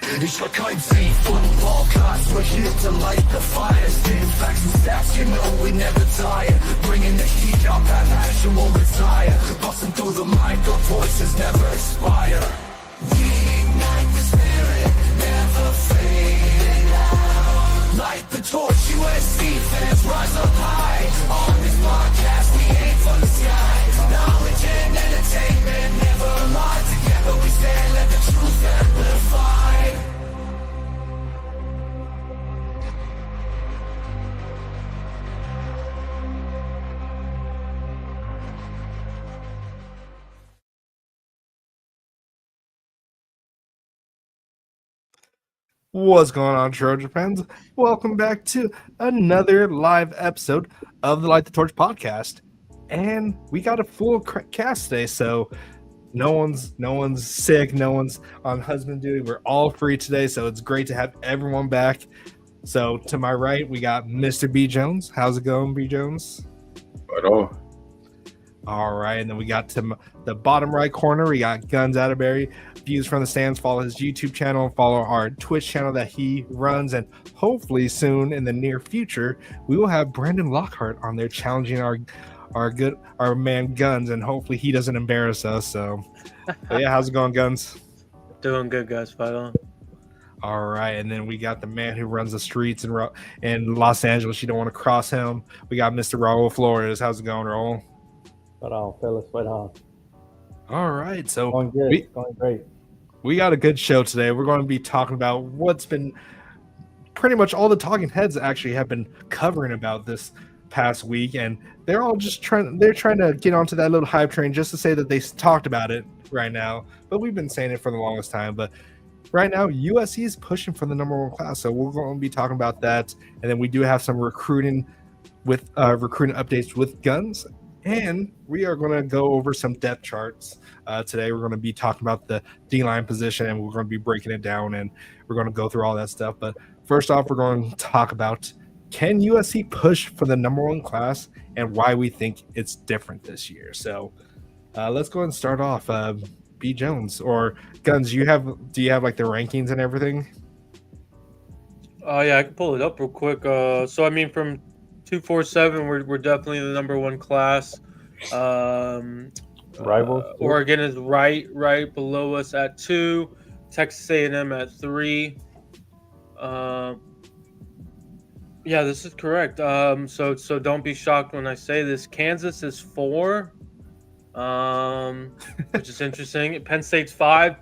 Ich war kein Footballcast, we're here to light the fire. Spitting facts and stats, you know we never tire. Bringing the heat up, that passion won't retire. Busting through the mic, our voices never expire. We ignite the spirit, never fading out. Light the torch, USC fans rise up high. On this podcast, we aim for the sky. Knowledge and entertainment never lie. Together we stand, let the truth amplify. What's going on, Trojan fans? Welcome back to another live episode of the Light the Torch podcast. And we got a full cast today, so no one's sick, no one's on husband duty. We're all free today, so it's great to have everyone back. So to my right, we got Mr. B. Jones. How's it going, B. Jones? Right on. All right, and then we got to the bottom right corner, we got Gunz Atterbury. Views from the stands. Follow his YouTube channel, follow our Twitch channel that he runs, and hopefully soon in the near future, we will have Brandon Lockhart on there challenging our man Gunz, and hopefully he doesn't embarrass us. So yeah, how's it going, Gunz? Doing good, guys. Fight on. All right, and then we got the man who runs the streets in Los Angeles. You don't want to cross him. We got Mr. Raul Flores. How's it going, Raul? Fight on, fellas. Fight on. All right, so Going good. Going great. We got a good show today. We're going to be talking about what's been pretty much all the talking heads actually have been covering about this past week, and they're all just trying to get onto that little hype train just to say that they talked about it right now. But we've been saying it for the longest time. But right now, USC is pushing for the #1 class, so we're going to be talking about that. And then we do have some recruiting updates with Gunz. And we are going to go over some depth charts today. We're going to be talking about the D-line position, and we're going to be breaking it down, and we're going to go through all that stuff. But first off, we're going to talk about, can USC push for the #1 class and why we think it's different this year. So let's go ahead and start off. B. Jones or Gunz, do you have like the rankings and everything? Yeah, I can pull it up real quick. So I mean, from 247, we're definitely the #1 class. Rivals. Oregon is right below us at 2. Texas A&M at 3. Yeah, this is correct. So don't be shocked when I say this. Kansas is 4, which is interesting. Penn State's 5,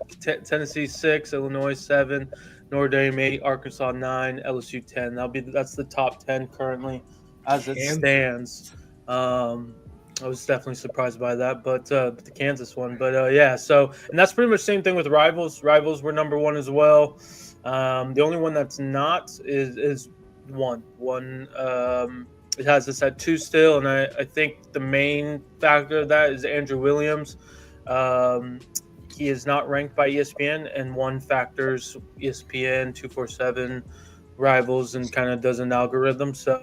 Tennessee 6, Illinois 7, Notre Dame 8, Arkansas 9, LSU 10. That's the top 10 currently as it stands. I was definitely surprised by that, but the Kansas one. But yeah, so, and that's pretty much the same thing with Rivals. Rivals were #1 as well. The only one that's not is one. It has us at 2 still, and I think the main factor of that is Andrew Williams. He is not ranked by ESPN, and 1 factors ESPN, 247, Rivals, and kind of does an algorithm. So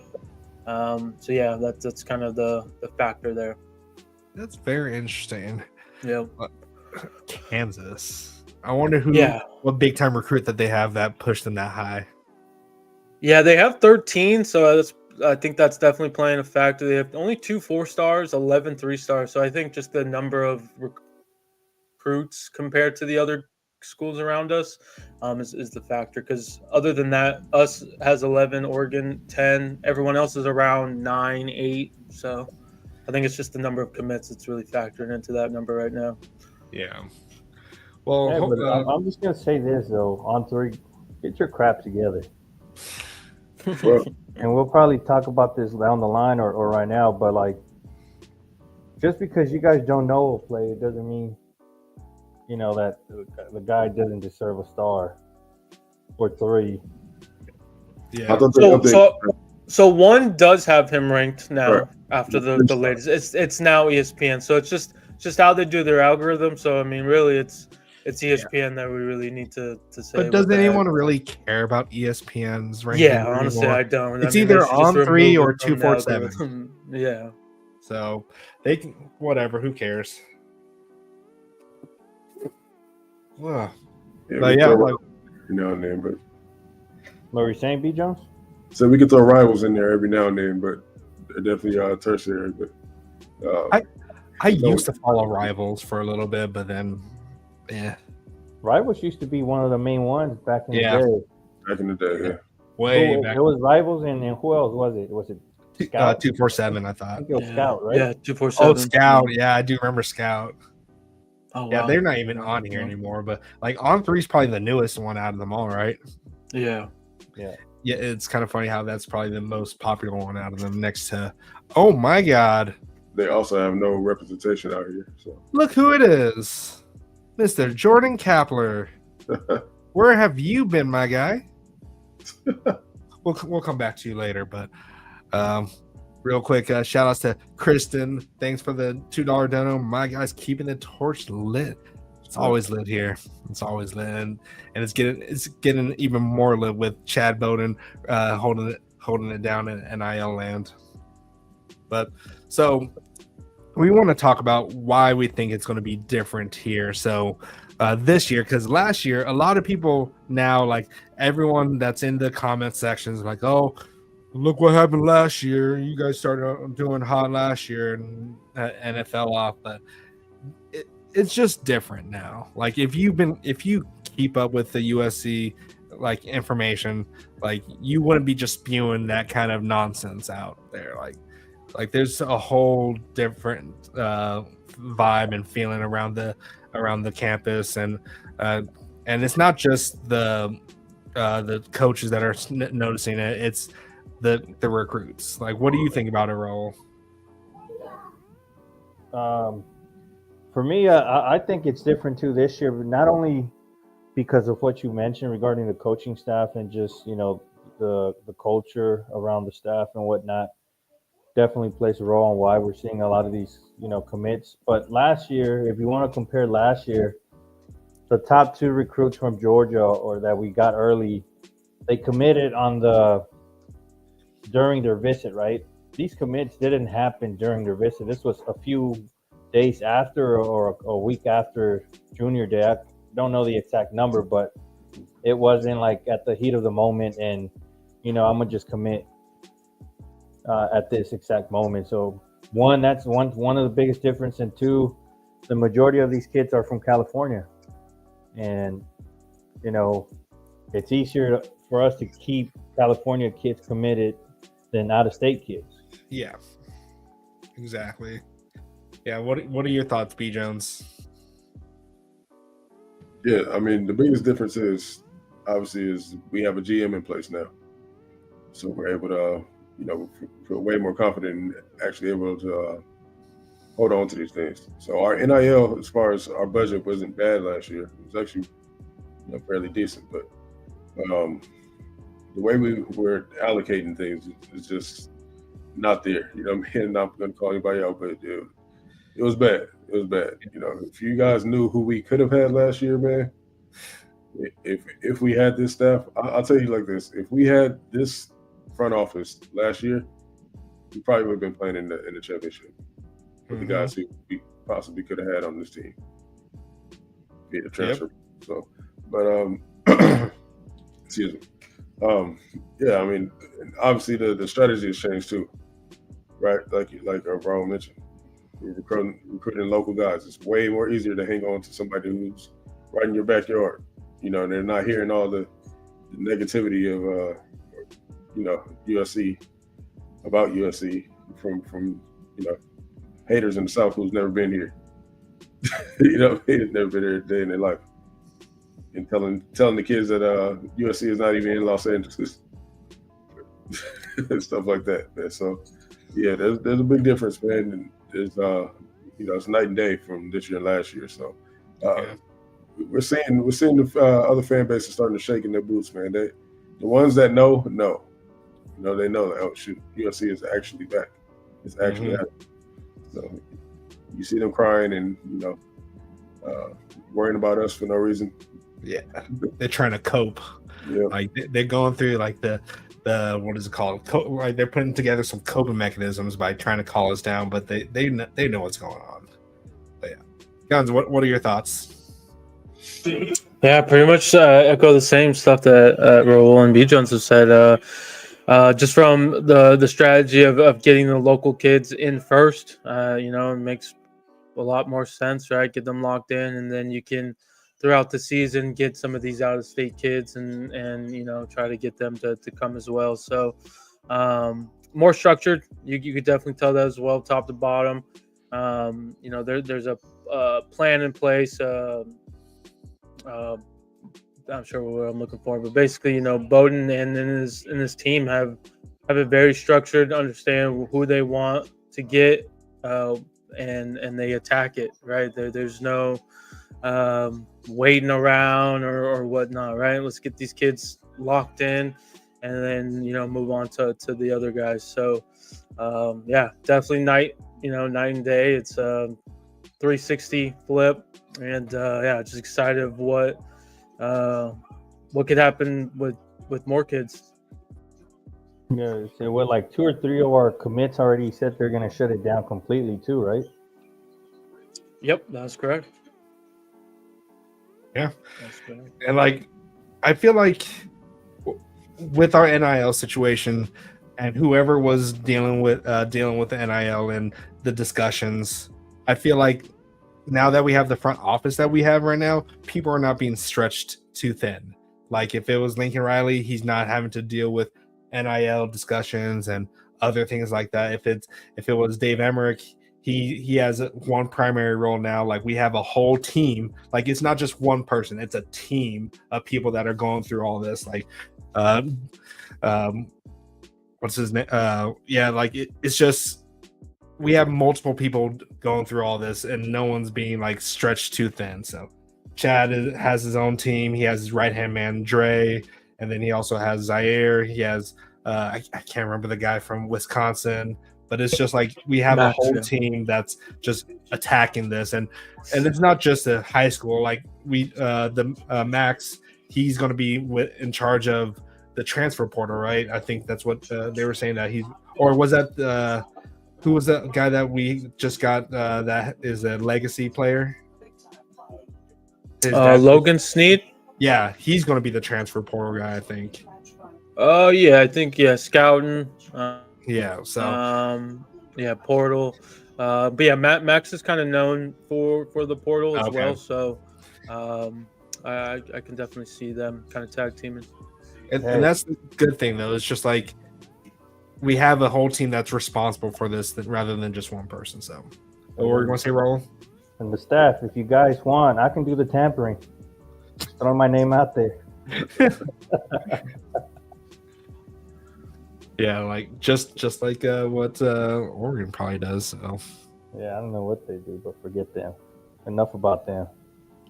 yeah, that's kind of the factor there. That's very interesting. Yeah. Kansas. I wonder what big time recruit that they have that pushed them that high. Yeah, they have 13, so I think that's definitely playing a factor. They have only 2 4-stars, 11 3-stars. So I think just the number of recruits compared to the other schools around us is the factor, because other than that, us has 11, Oregon 10, everyone else is around 9, 8. So I think it's just the number of commits that's really factoring into that number right now. Yeah. Well, yeah, I'm just gonna say this though, on 3, get your crap together. And we'll probably talk about this down the line or right now, but like, just because you guys don't know a play, it doesn't mean that the guy doesn't deserve a star or 3. Yeah. So 1 does have him ranked now after the latest. It's now ESPN. So it's just how they do their algorithm. So I mean, really, it's ESPN that we really need to say. But does anyone really care about ESPN's rankings? Yeah, honestly, anymore? I don't. It's either on 3 or 247. Yeah. So they can, whatever. Who cares? But yeah, every now and then. But What were you saying, B. Jones? so we can throw rivals in there every now and then, but they're definitely tertiary. But I used to follow Rivals for a little bit, but then, yeah, Rivals used to be one of the main ones back in Yeah. the day. back in the day, yeah. way Who- back. It was Rivals, and who else was it? Was it Scout? 247, I I thought. think it was Scout, right? Yeah, 247. Oh, Scout. Yeah, I do remember Scout. Oh, wow. Yeah, they're not even on here anymore, but like On 3 is probably the newest one out of them all, right? Yeah. Yeah, it's kind of funny how that's probably the most popular one out of them next to, oh my God, They also have no representation out here. So look who it is. Mr. Jordan Kapler. Where have you been, my guy? We'll come back to you later, but real quick, shout outs to Kristen. Thanks for the $2 dono. My guy's keeping the torch lit. It's always lit here. It's always lit, and it's getting even more lit with Chad Bowden holding it down in NIL land. But so we want to talk about why we think it's going to be different here. So this year, because last year, a lot of people now, like everyone that's in the comment sections, like, oh, look what happened last year. You guys started doing hot last year and it fell off. But it's just different now. Like if you keep up with the USC like information, like you wouldn't be just spewing that kind of nonsense out there. Like there's a whole different vibe and feeling around the campus, and it's not just the coaches that are noticing it. It's the recruits. Like, what do you think about it, Raul? For me, I think it's different too this year, but not only because of what you mentioned regarding the coaching staff and just the culture around the staff and whatnot. Definitely plays a role on why we're seeing a lot of these commits. But last year, if you want to compare last year, the top 2 recruits from Georgia or that we got early, they committed during their visit, right? These commits didn't happen during their visit. This was a few days after or a week after junior day. I don't know the exact number, but it wasn't like at the heat of the moment and I'm gonna just commit at this exact moment. So that's one of the biggest difference, and 2, the majority of these kids are from California, and it's easier for us to keep California kids committed than out-of-state kids. Yeah, exactly. Yeah, what are your thoughts, B. Jones? yeah, I mean the biggest difference is we have a GM in place now, so we're able to feel way more confident and actually able to hold on to these things. So our NIL, as far as our budget, wasn't bad last year. It was actually fairly decent, but the way we were allocating things is just not there. I'm not going to call anybody out, but it was bad. It was bad. If you guys knew who we could have had last year, man, if we had this staff, I'll tell you like this: if we had this front office last year, we probably would have been playing in the championship with the guys who we possibly could have had on this team via the transfer. Yep. So, but excuse me. Yeah, I mean, obviously the strategy has changed too, right? Like Raul mentioned, we're recruiting local guys. It's way more easier to hang on to somebody who's right in your backyard. And they're not hearing all the negativity of USC about USC from haters in the South who's never been here. Haters never been here a day in their life, and telling the kids that USC is not even in Los Angeles, stuff like that, man. So yeah, there's a big difference, man. And there's it's night and day from this year and last year. So we're seeing the other fan bases starting to shake in their boots, man. The ones that know. They know that, oh shoot, USC is actually back. It's actually happening. So you see them crying and worrying about us for no reason. Yeah, they're trying to cope. Yeah. Like they're going through like the what is it called? Like they're putting together some coping mechanisms by trying to call us down, but they know what's going on. But yeah, Gunz, what are your thoughts? Yeah, pretty much echo the same stuff that Raul and B Jones have said. Just from the strategy of getting the local kids in first, it makes a lot more sense, right? Get them locked in, and then you can throughout the season get some of these out of state kids and try to get them to come as well. So more structured. You could definitely tell that as well, top to bottom. There's a plan in place. I'm sure what I'm looking for, but basically, Bowden and his team have it very structured, understand who they want to get, and they attack it, right? There's no waiting around or whatnot, right? Let's get these kids locked in, and then move on to the other guys. So yeah, definitely night and day. It's a 360 flip, and yeah, just excited of what could happen with more kids. Yeah, so what, like 2 or 3 of our commits already said they're gonna shut it down completely too, right? Yep, that's correct. Yeah, That's correct. and like I feel like with our NIL situation and whoever was dealing with the NIL and the discussions, I feel like now that we have the front office that we have right now, people are not being stretched too thin. Like if it was Lincoln Riley, he's not having to deal with NIL discussions and other things like that. If it was Dave Emmerich, he has one primary role now. Like we have a whole team. Like it's not just one person; it's a team of people that are going through all this. Like, what's his name? Yeah, like it's just we have multiple people going through all this, and no one's being like stretched too thin. So Chad has his own team. He has his right hand man Dre, and then he also has Zaire. He has I can't remember the guy from Wisconsin, but it's just like we have Max, a whole yeah. team that's just attacking this, and it's not just a high school. Like Max, he's going to be in charge of the transfer portal, right? I think that's what they were saying that or was that who was that guy that we just got that is a legacy player? Logan Snead. Yeah, he's going to be the transfer portal guy, I think. Oh yeah, I think scouting. Yeah, so Yeah, portal. But yeah, Max is kind of known for the portal as well. So I can definitely see them kind of tag teaming. And that's the good thing though. It's just like we have a whole team that's responsible for this rather than just one person. So, what were you going to say, Raul? And the staff, if you guys want, I can do the tampering. Throw my name out there. Yeah, like just like what Oregon probably does. So yeah, I don't know what they do, but forget them. Enough about them.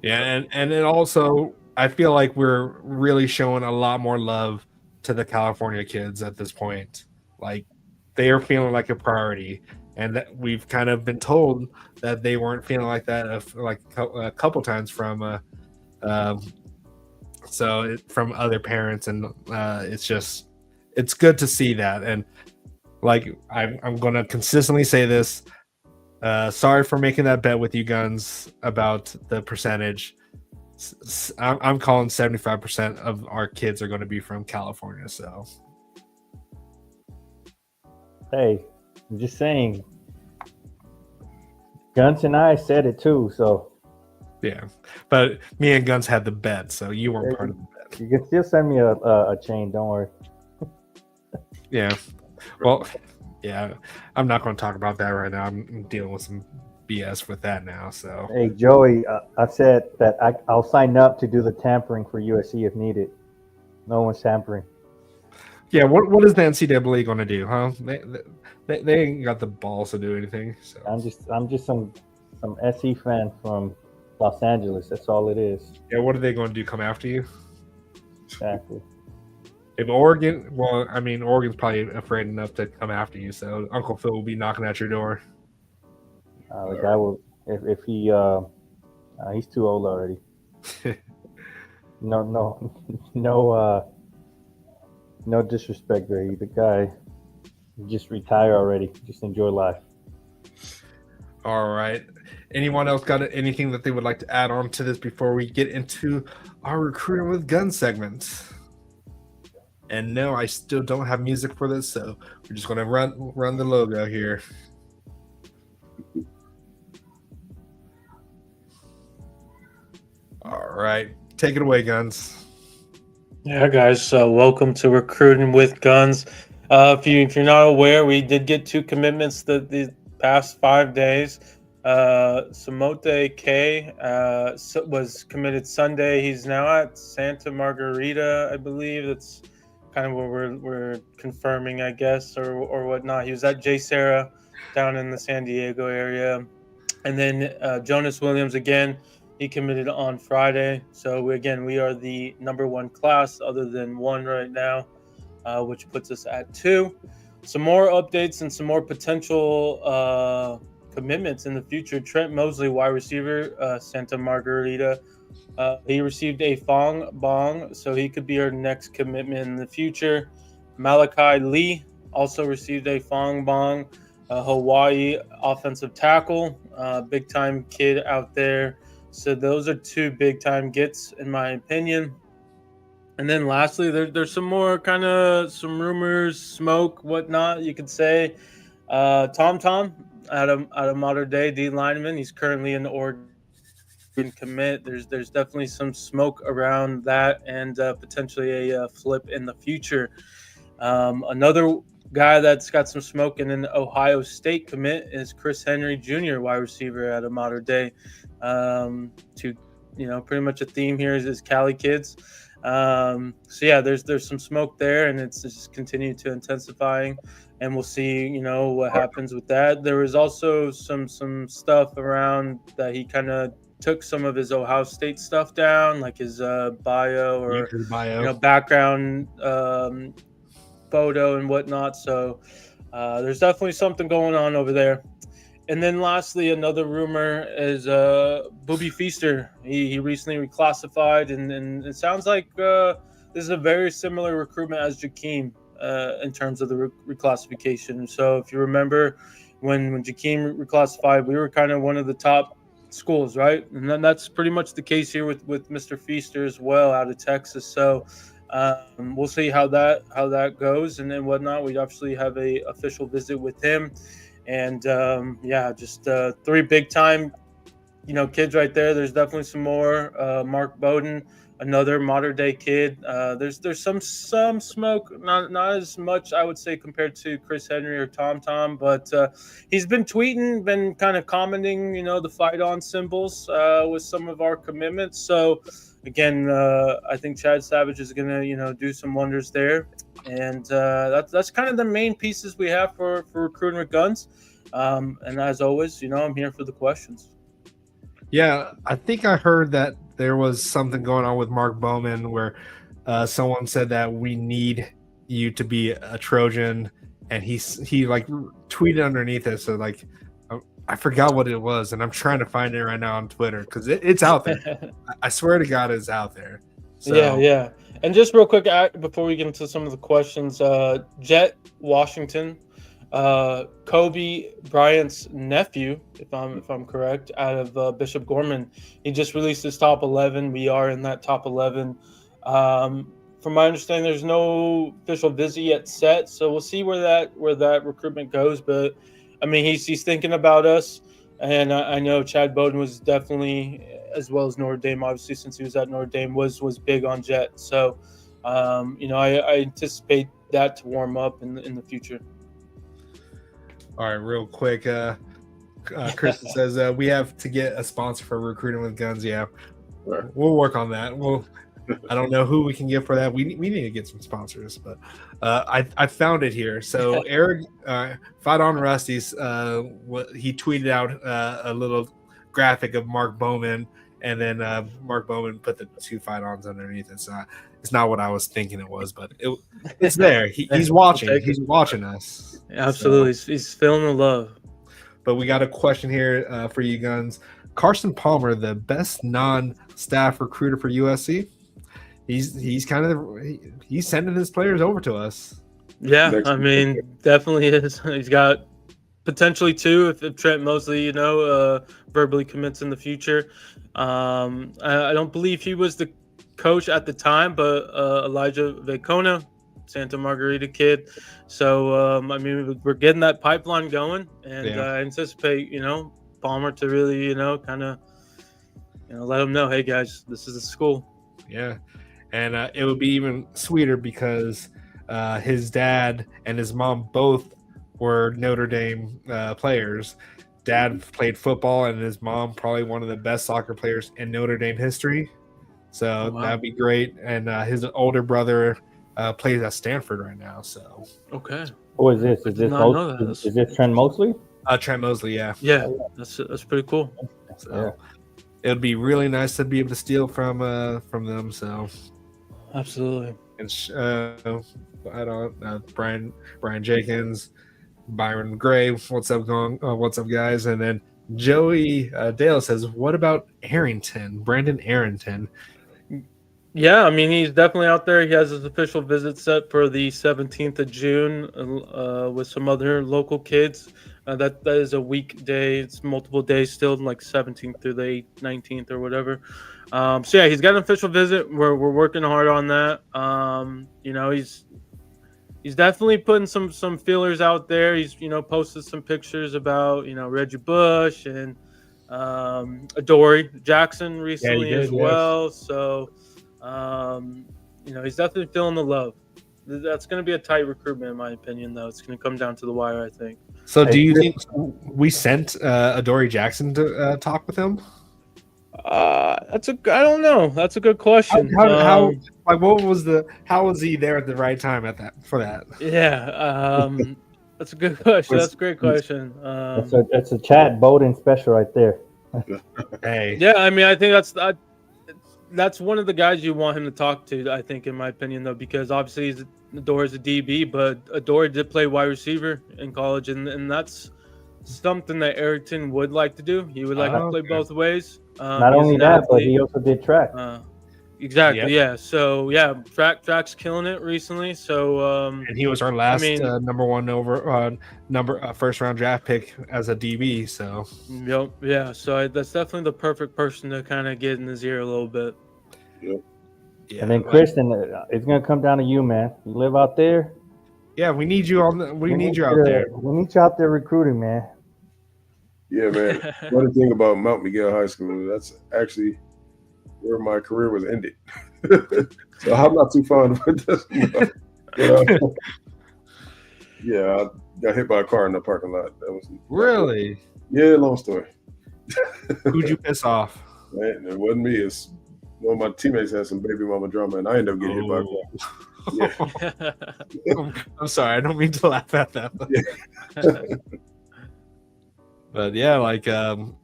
Yeah, and it also I feel like we're really showing a lot more love to the California kids at this point. Like they are feeling like a priority, and that we've kind of been told that they weren't feeling like that like a couple times from from other parents, and it's good to see that. And like I'm going to consistently say this. Sorry for making that bet with you, Gunz, about the percentage. I'm calling 75% of our kids are going to be from California. So, hey, I'm just saying. Gunz and I said it too. So, yeah, but me and Gunz had the bet, so you weren't part of the bet. You can still send me a chain. Don't worry. Yeah. Well, yeah, I'm not going to talk about that right now. I'm dealing with some BS with that now. So, hey, Joey, I said that I'll sign up to do the tampering for USC if needed. No one's tampering. Yeah, what is the NCAA going to do, huh? They ain't got the balls to do anything. So I'm just some SC fan from Los Angeles. That's all it is. Yeah, what are they going to do? Come after you? Exactly. If Oregon, well, I mean, Oregon's probably afraid enough to come after you, so Uncle Phil will be knocking at your door. The guy will, if he, he's too old already. No disrespect there. The guy just retired already. Just enjoy life. All right. Anyone else got anything that they would like to add on to this before we get into our recruiting with Gunz segment? And no, I still don't have music for this, so we're just going to run the logo here. All right. Take it away, Gunz. Yeah, guys. Welcome to Recruiting with Gunz. If you're not aware, we did get 2 commitments the past 5 days. Samote K was committed Sunday. He's now at Santa Margarita, I believe. That's kind of where we're confirming, I guess, or whatnot. He was at J. Sarah down in the San Diego area. And then Jonas Williams, again, he committed on Friday. So, we are the number 1 class other than 1 right now, which puts us at 2. Some more updates and some more potential commitments in the future. Trent Mosley, wide receiver, Santa Margarita. He received a Fong Bong, so he could be our next commitment in the future. Malachi Lee also received a Fong Bong, Hawaii offensive tackle, big time kid out there. So those are 2 big time gets in my opinion. And then lastly, there's some more kind of some rumors, smoke, whatnot you could say. Tom out of Modern Day D lineman. He's currently in the Oregon commit. There's definitely some smoke around that and potentially a flip in the future. Another guy that's got some smoke in an Ohio State commit is Chris Henry Jr., wide receiver out of Modern Day. Pretty much a theme here is CALI kids. So yeah, there's some smoke there, and it's just continuing to intensifying, and we'll see, what happens with that. There was also some stuff around that he kind of took some of his Ohio State stuff down, like his bio or background photo and whatnot. So there's definitely something going on over there. And then lastly, another rumor is Booby Feaster. He recently reclassified, and it sounds like this is a very similar recruitment as Jakeem in terms of the reclassification. So if you remember, when Jakeem reclassified, we were kind of one of the top schools, right? And then that's pretty much the case here with Mr. Feaster as well, out of Texas. So we'll see how that goes and then whatnot. We obviously have a official visit with him. And just 3 big time, kids right there. There's definitely some more. Mark Bowden, another modern day kid. There's some smoke, not as much I would say compared to Chris Henry or Tom, but he's been tweeting, been kind of commenting, the fight on symbols with some of our commitments. So again, I think Chad Savage is gonna do some wonders there. And that's kind of the main pieces we have for recruiting with Gunz. And as always, I'm here for the questions. Yeah, I think I heard that there was something going on with Mark Bowman where someone said that we need you to be a Trojan, and he like tweeted underneath it. So like, I forgot what it was, and I'm trying to find it right now on Twitter because it's out there. I swear to God, it's out there. So, yeah. And just real quick before we get into some of the questions, Jet Washington, Kobe Bryant's nephew, if I'm correct, out of Bishop Gorman, he just released his top 11. We are in that top 11. From my understanding, there's no official visit yet set, so we'll see where that recruitment goes. But I mean, he's thinking about us, and I know Chad Bowden was definitely, as well as Notre Dame, obviously, since he was at Notre Dame, was big on Jet. So, I anticipate that to warm up in the future. All right, real quick. Kristen says we have to get a sponsor for recruiting with Gunz. Yeah, we'll work on that. I don't know who we can get for that. We need to get some sponsors, but I found it here. So Eric, Fight on Rusty's, he tweeted out a little graphic of Mark Bowman, and then Mark Bowman put the 2 fight-ons underneath. It's not what I was thinking it was, but it's there. He's watching. He's watching us. Absolutely, so, he's feeling the love. But we got a question here for you, Gunz. Carson Palmer, the best non-staff recruiter for USC. He's sending his players over to us. Yeah, I mean, definitely is. He's got potentially 2 if Trent Mosley, verbally commits in the future. I don't believe he was the coach at the time, but Elijah Vacona, Santa Margarita kid. So I mean, we're getting that pipeline going, and I anticipate Palmer to really kind of let them know, hey guys, this is the school. Yeah, and it would be even sweeter because his dad and his mom both were Notre Dame players. Dad played football, and his mom probably one of the best soccer players in Notre Dame history. So that'd be great. And his older brother plays at Stanford right now. So okay, who is this? Is this Trent Mosley? Trent Mosley, yeah. That's pretty cool. So it'd be really nice to be able to steal from them. So absolutely. And I don't Brian Jenkins, Byron Gray, what's up guys? And then Joey Dale says, what about Brandon Arrington? Yeah, I mean, he's definitely out there. He has his official visit set for the 17th of June with some other local kids. That is a weekday. It's multiple days still, like 17th through the 19th or whatever. So yeah, he's got an official visit. We're working hard on that. He's definitely putting some feelers out there. He's posted some pictures about Reggie Bush and Adoree Jackson recently as well. So he's definitely feeling the love. That's going to be a tight recruitment in my opinion, though. It's going to come down to the wire, I think. So do you think we sent Adoree Jackson to talk with him? I don't know. That's a good question. How was he there at the right time for that? Yeah, that's a good question. That's a great question. That's a Chad Bowden special right there. Hey. Yeah, I mean, I think that's one of the guys you want him to talk to, I think, in my opinion, though, because obviously Adoree's a DB, but Adoree did play wide receiver in college, and that's something that Arrington would like to do. He would like to play both ways. Not only that, but he also did track. Exactly. Yeah. So track's killing it recently. So and he was our last number one first round draft pick as a DB. So yep. Yeah. So that's definitely the perfect person to kind of get in his ear a little bit. Yep. Yeah, and then Kristen, it's gonna come down to you, man. You live out there. Yeah, we need you We need you out there. We need you out there recruiting, man. Yeah, man. One thing about Mount Miguel High School, that's actually where my career was ended. So I'm not too fond of this. Yeah, I got hit by a car in the parking lot. That was really? Yeah, long story. Who'd you piss off? Man, it wasn't me. It's one of my teammates had some baby mama drama, and I ended up getting hit by a car. Yeah. I'm sorry, I don't mean to laugh at that. But yeah, like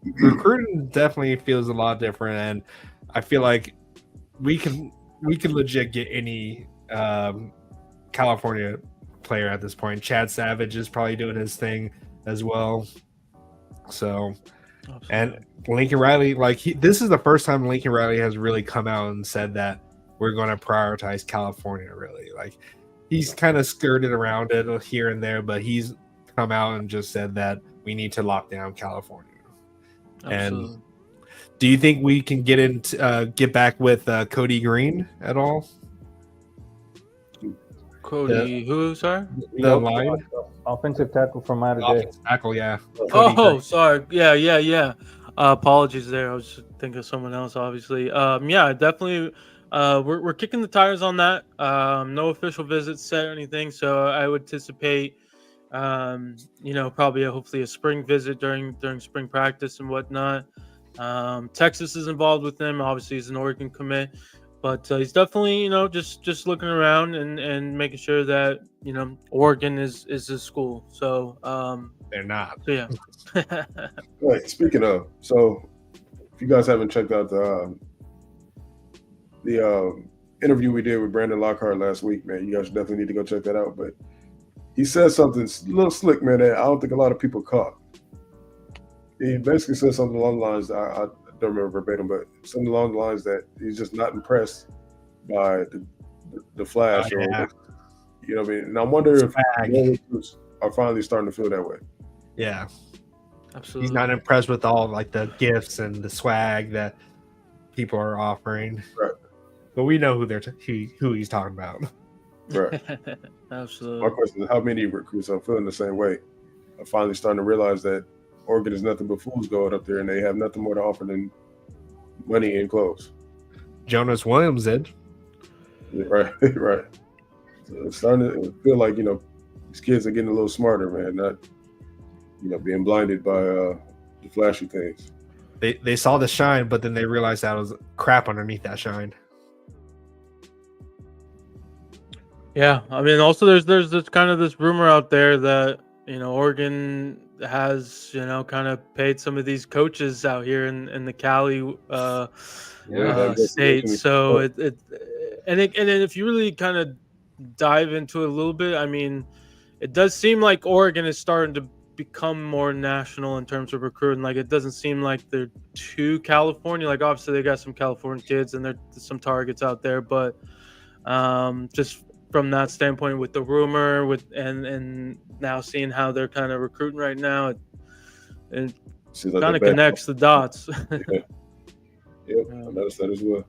recruiting definitely feels a lot different, and I feel like we can legit get any California player at this point. Chad Savage is probably doing his thing as well. So, and Lincoln Riley, this is the first time Lincoln Riley has really come out and said that we're going to prioritize California. Really, like he's kind of skirted around it here and there, but he's come out and just said that we need to lock down California. Absolutely. And do you think we can get back with Cody Green at all? Cody, who? Sorry, the line offensive tackle from out of offensive tackle. Yeah. Green. Sorry. Yeah. Apologies there. I was thinking of someone else. Obviously. Yeah, definitely. We're kicking the tires on that. No official visits set or anything, so I would anticipate. Probably hopefully a spring visit during spring practice and whatnot. Texas is involved with them. Obviously, he's an Oregon commit, but he's definitely just looking around and making sure that Oregon is his school. So they're not. So yeah. Right. Speaking of, so if you guys haven't checked out the interview we did with Brandon Lockhart last week, man, you guys definitely need to go check that out. But he said something a little slick, man, that I don't think a lot of people caught. He basically said something along the lines, I don't remember verbatim, but something along the lines that he's just not impressed by the flash. Yeah. You know what I mean? And I wonder if more recruits are finally starting to feel that way. Yeah, Absolutely. he's not impressed with all like the gifts and the swag that people are offering. Right. But we know who he's talking about. Right. Absolutely. My question is, how many recruits are feeling the same way? I'm finally starting to realize that Oregon is nothing but fool's gold up there, and they have nothing more to offer than money and clothes. Jonas Williams did. Yeah, right, right. So it's starting to feel like, these kids are getting a little smarter, man, not, being blinded by the flashy things. They saw the shine, but then they realized that was crap underneath that shine. Yeah, I mean, also there's this kind of this rumor out there that Oregon has kind of paid some of these coaches out here in the Cali state. So and then if you really kind of dive into it a little bit, I mean, it does seem like Oregon is starting to become more national in terms of recruiting. Like, it doesn't seem like they're too California. Like, obviously they got some California kids and there's some targets out there, but just from that standpoint, with the rumor, and now seeing how they're kind of recruiting right now, it kind of connects the dots. Yeah, I noticed that as well.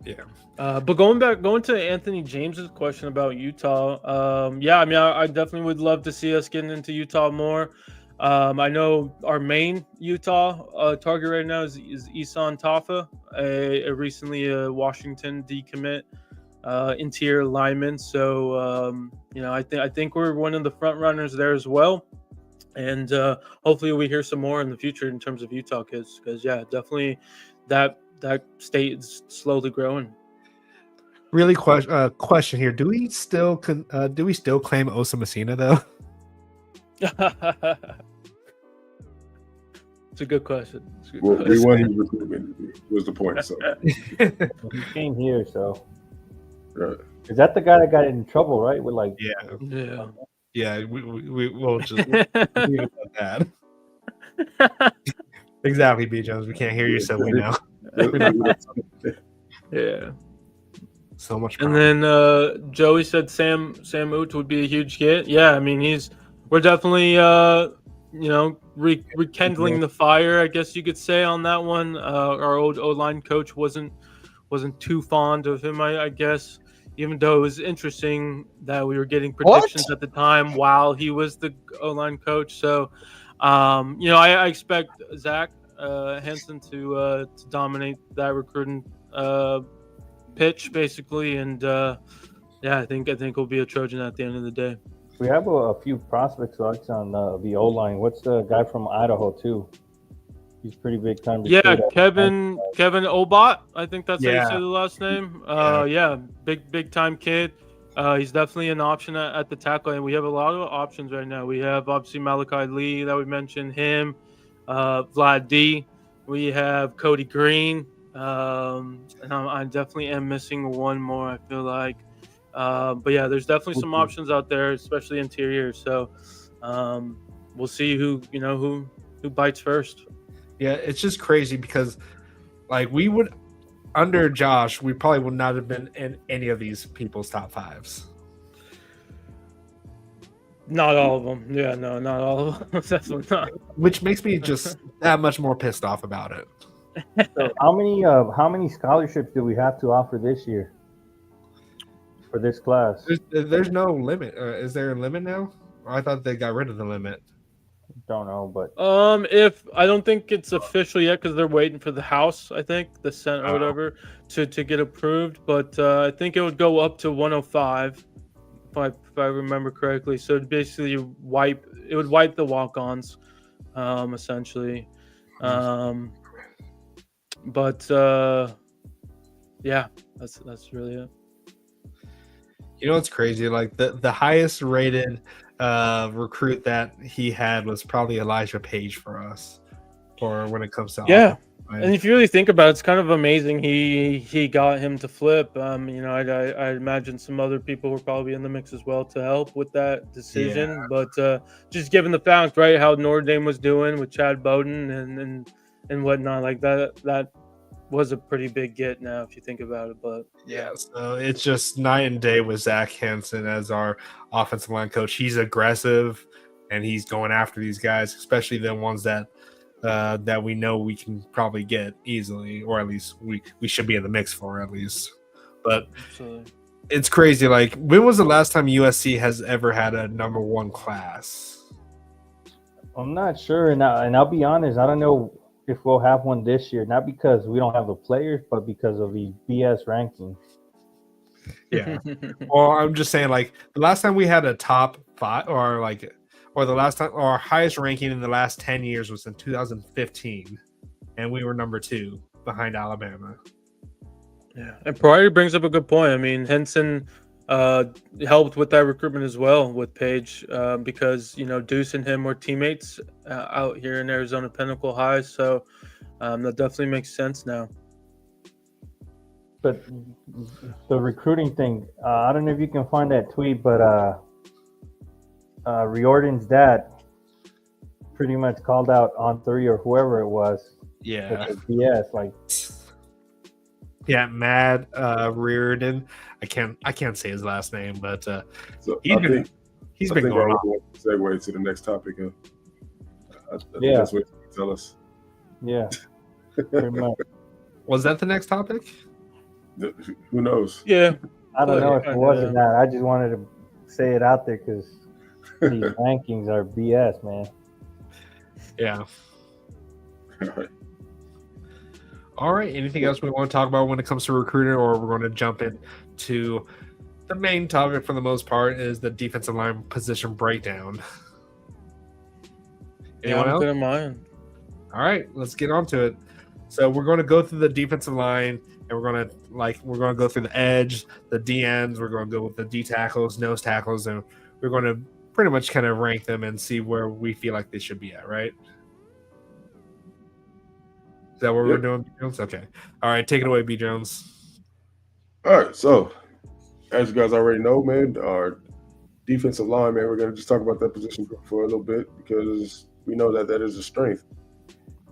Yeah. But going to Anthony James's question about Utah. Yeah, I mean, I definitely would love to see us getting into Utah more. I know our main Utah target right now is Isan Tafa, a recently Washington decommit interior lineman. So I think we're one of the front runners there as well, and hopefully we hear some more in the future in terms of Utah kids, because yeah, definitely that state is slowly growing. Really, question here: Do we still claim Osa Messina though? It's a good question. We won his recruitment was the point. So He came here, so. right. Is that the guy that got in trouble, right? With like, Yeah. We will just leave it at that. Exactly, B Jones. We can't hear you, so we know. Yeah. So much. And then Joey said Sam Oot would be a huge get. Yeah, I mean we're definitely rekindling the fire, I guess you could say, on that one. Our old O-line coach wasn't too fond of him, I guess, even though it was interesting that we were getting predictions at the time while he was the O-line coach. So I expect Zach Henson to dominate that recruiting pitch, basically, and I think we'll be a Trojan at the end of the day. we have a few prospects on the O-line. What's the guy from Idaho too? He's pretty big time. Yeah, Kevin Obot. I think that's how you say the last name. Big time kid. He's definitely an option at the tackle, and we have a lot of options right now. We have obviously Malachi Lee that we mentioned, him, Vlad D. We have Cody Green, and I definitely am missing one more, I feel like. But yeah, there's definitely some options out there, especially interior. So we'll see who bites first. Yeah, it's just crazy because, like, we would, under Josh, we probably would not have been in any of these people's top fives. Not all of them. Yeah, no, not all of them. Definitely not. Which makes me just that much more pissed off about it. So how many scholarships do we have to offer this year for this class? There's no limit. Is there a limit now? I thought they got rid of the limit. Don't know, but if I don't think it's official yet because they're waiting for the House, I think the Senate or whatever to get approved. But I think it would go up to 105, if I remember correctly. So it basically wipe the walk-ons, essentially. But yeah, that's really it. You know what's crazy? Like the highest rated recruit that he had was probably Elijah Page for us, or when it comes to offense. And if you really think about it, it's kind of amazing he got him to flip. I imagine some other people were probably in the mix as well to help with that decision. Yeah. But just given the fact, right, how Notre Dame was doing with Chad Bowden and whatnot, like that was a pretty big get now if you think about it. But yeah, so it's just night and day with Zach Henson as our offensive line coach. He's aggressive and he's going after these guys, especially the ones that we know we can probably get easily, or at least we should be in the mix for at least. But Absolutely. it's crazy. Like, when was the last time USC has ever had a number one class? I'm not sure, and I'll be honest, I don't know if we'll have one this year. Not because we don't have the players, but because of the BS rankings. Yeah. Well, I'm just saying, like, the last time we had a top 5, or the last time, or our highest ranking in the last 10 years was in 2015, and we were number 2 behind Alabama. Yeah, and Pryor brings up a good point. I mean, Henson helped with that recruitment as well with Page, because Deuce and him were teammates out here in Arizona Pinnacle High, so that definitely makes sense now. But the recruiting thing, I don't know if you can find that tweet, but Riordan's dad pretty much called out On3 or whoever it was. Yeah. BS, like. Yeah, Mad Riordan. I can't say his last name, but So he's been going on. Segue to the next topic. Yeah. That's what you tell us. Yeah. Pretty much. Was that the next topic? Who knows? Yeah. I don't know if it was or not. I just wanted to say it out there because these rankings are BS, man. Yeah. All right. All right. Anything else we want to talk about when it comes to recruiting, or we're going to jump into the main topic for the most part is the defensive line position breakdown. Anyone else? Good in mind. All right, let's get on to it. So we're going to go through the defensive line, and we're going to go through the edge, the DNs. We're going to go with the D tackles, nose tackles, and we're going to pretty much kind of rank them and see where we feel like they should be at. Right? Is that what we're doing, B. Jones? Okay. All right, take it away, B. Jones. All right. So, as you guys already know, man, our defensive line, man, we're going to just talk about that position for a little bit because we know that is a strength.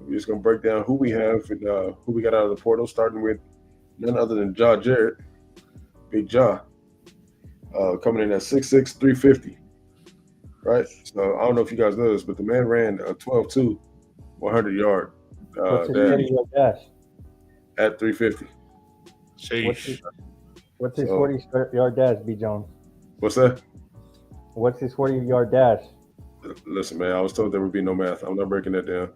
We're just going to break down who we have and who we got out of the portal, starting with none other than Ja Jarrett, Big Ja, coming in at 6'6", 350. Right? So, I don't know if you guys know this, but the man ran a 12-2, 100-yard. What's his 40-yard dash? At 350. What's his 40-yard dash, B. Jones? What's that? What's his 40-yard dash? Listen, man, I was told there would be no math. I'm not breaking that down.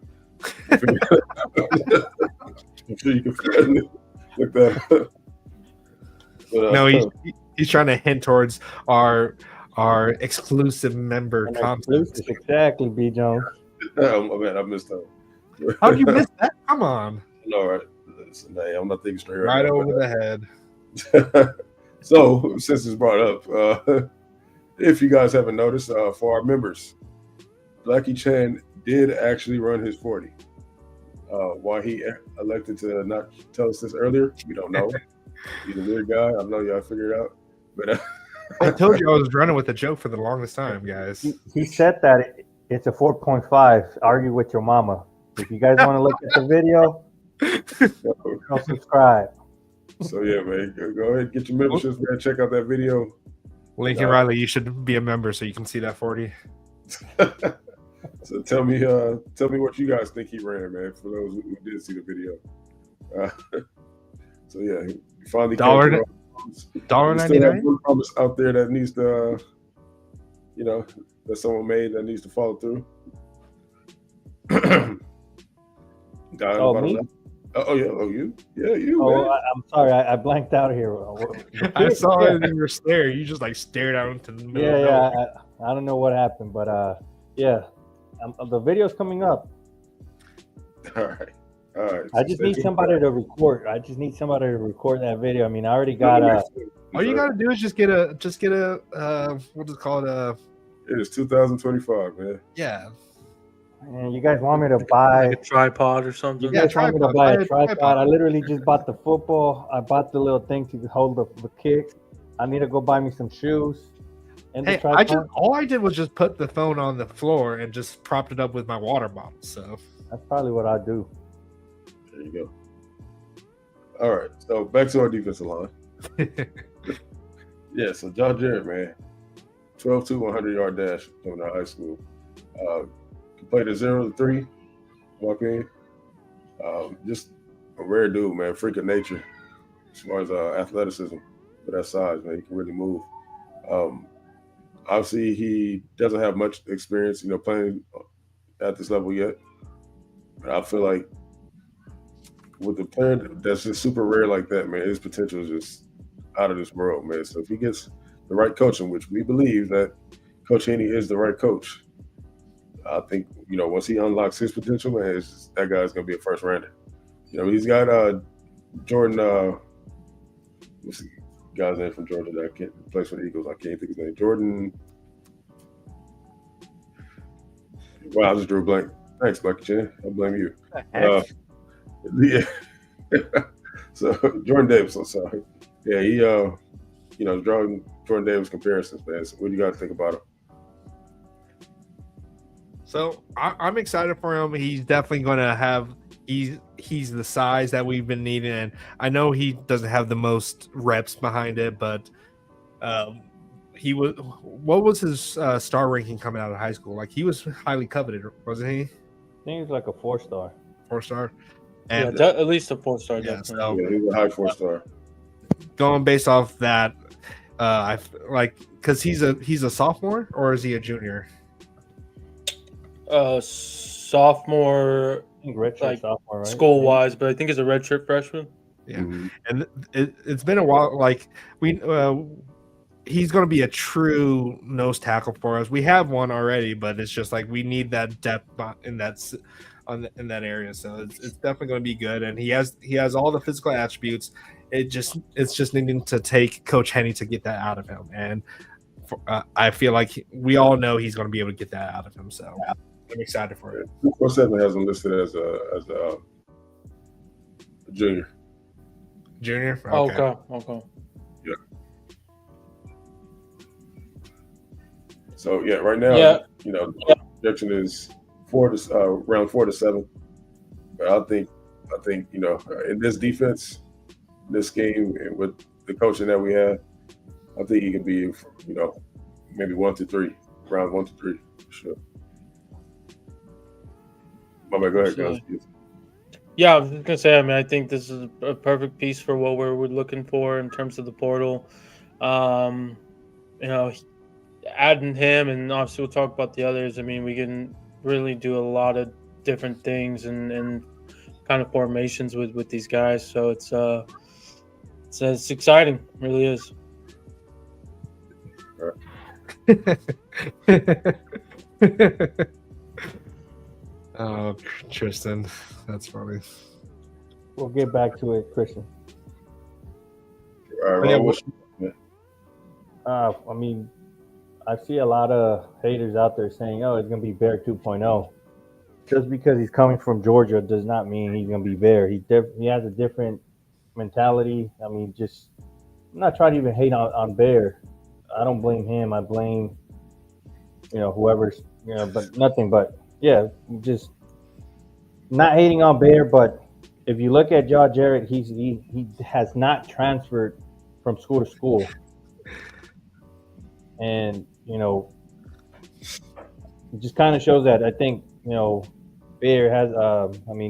I'm sure you can look that up. But, no, he's trying to hint towards our exclusive member content. Exactly, B. Jones. Oh, man, I missed out. How did you miss that? Come on. All right. Listen, hey, I'm not thinking straight right now, over the head. So, since it's brought up, if you guys haven't noticed, for our members, Blackie Chan did actually run his 40. Why he elected to not tell us this earlier, we don't know. He's a weird guy. I know y'all figured it out. But I told you I was running with a joke for the longest time, guys. He said that it's a 4.5. Argue with your mama. If you guys want to look at the video, go subscribe. So yeah, man, go ahead, get your memberships, man. Check out that video. Lincoln Riley, you should be a member so you can see that 40. So tell me what you guys think he ran, man. For those who did see the video. So yeah, he finally $1.99. One promise out there that needs to, that someone made that needs to follow through. Me? Oh yeah. Oh you? Yeah, you. Oh, I'm sorry. I blanked out here. I saw it in your stare. You just stared out into the middle. Yeah. I don't know what happened, but the video's coming up. All right. I just need somebody to record. That video. I mean, I already got all you gotta do is just get a what is it called? It is 2025, man. Yeah. And you guys want me to buy a tripod or something? You guys want me to buy a tripod? I literally just bought the football. I bought the little thing to hold the kick. I need to go buy me some shoes. And hey, all I did was just put the phone on the floor and just propped it up with my water bottle. So that's probably what I do. There you go. All right. So back to our defensive line. Yeah, so Ja Jarrett, man. 12-2, 100-yard dash coming out of high school. Can play the 0 to 3, in my opinion. Just a rare dude, man. Freak of nature as far as athleticism for that size, man. He can really move. Obviously, he doesn't have much experience, playing at this level yet. But I feel like with a player that's just super rare like that, man, his potential is just out of this world, man. So if he gets the right coaching, which we believe that Coach Henny is the right coach, I think, once he unlocks his potential, man, that guy's going to be a first rounder. He's got Jordan, what's the guy's name from Georgia that plays for the Eagles? I can't think of his name. Jordan. Wow, I just drew a blank. Thanks, Bucky Chin. I blame you. Yeah. So Jordan Davis, I'm sorry. Yeah, he drawing Jordan Davis comparisons, man. So what do you got to think about him? So I'm excited for him. He's definitely going to have. He's the size that we've been needing, and I know he doesn't have the most reps behind it, but he was. What was his star ranking coming out of high school? Like, he was highly coveted, wasn't he? I think he's like a 4-star. 4-star. And yeah, at least a 4-star. Yeah, so, yeah, he's a high 4-star. Going based off that, I like because he's a sophomore, or is he a junior? Sophomore, like sophomore, right? School wise, but I think he's a redshirt freshman. Yeah, and it's been a while. Like he's going to be a true nose tackle for us. We have one already, but it's just like we need that depth in that area. So it's definitely going to be good, and he has all the physical attributes. It's just needing to take Coach Henny to get that out of him, and I feel like we all know he's going to be able to get that out of him. So I'm excited for it. 247 has him listed as a junior. Junior. Okay. Yeah. So yeah, right now, the projection is round 4 to 7. But I think in this defense, this game, and with the coaching that we have, I think he can be, maybe 1 to 3, round 1 to 3, for sure. My man, go ahead, guys. Yeah, I was gonna say. I mean, I think this is a perfect piece for what we're looking for in terms of the portal. Adding him, and obviously we'll talk about the others. I mean, we can really do a lot of different things and kind of formations with these guys. So it's exciting, it really is. Oh, Tristan, that's funny. We'll get back to it, Christian. All right, I mean, I see a lot of haters out there saying, "Oh, it's gonna be Bear 2.0." Just because he's coming from Georgia does not mean he's gonna be Bear. He has a different mentality. I mean, I'm not trying to even hate on Bear. I don't blame him. I blame whoever's but nothing. But yeah, just not hating on Bear. But if you look at Josh Jarrett, he has not transferred from school to school, and it just kind of shows that I think Bear has.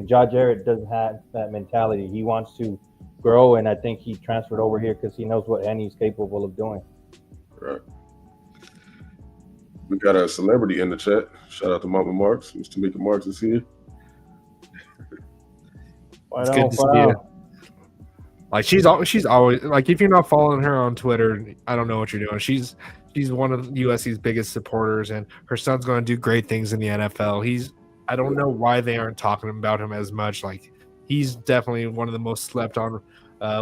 Josh Jarrett doesn't have that mentality. He wants to grow, and I think he transferred over here because he knows what Henny's capable of doing. Right. We got a celebrity in the chat. Shout out to Mama Marks. Miss Tamika Marks is here. It's good to see you. Like she's always like, if you're not following her on Twitter, I don't know what you're doing. She's one of USC's biggest supporters, and her son's going to do great things in the NFL. I don't know why they aren't talking about him as much. Like, he's definitely one of the most slept on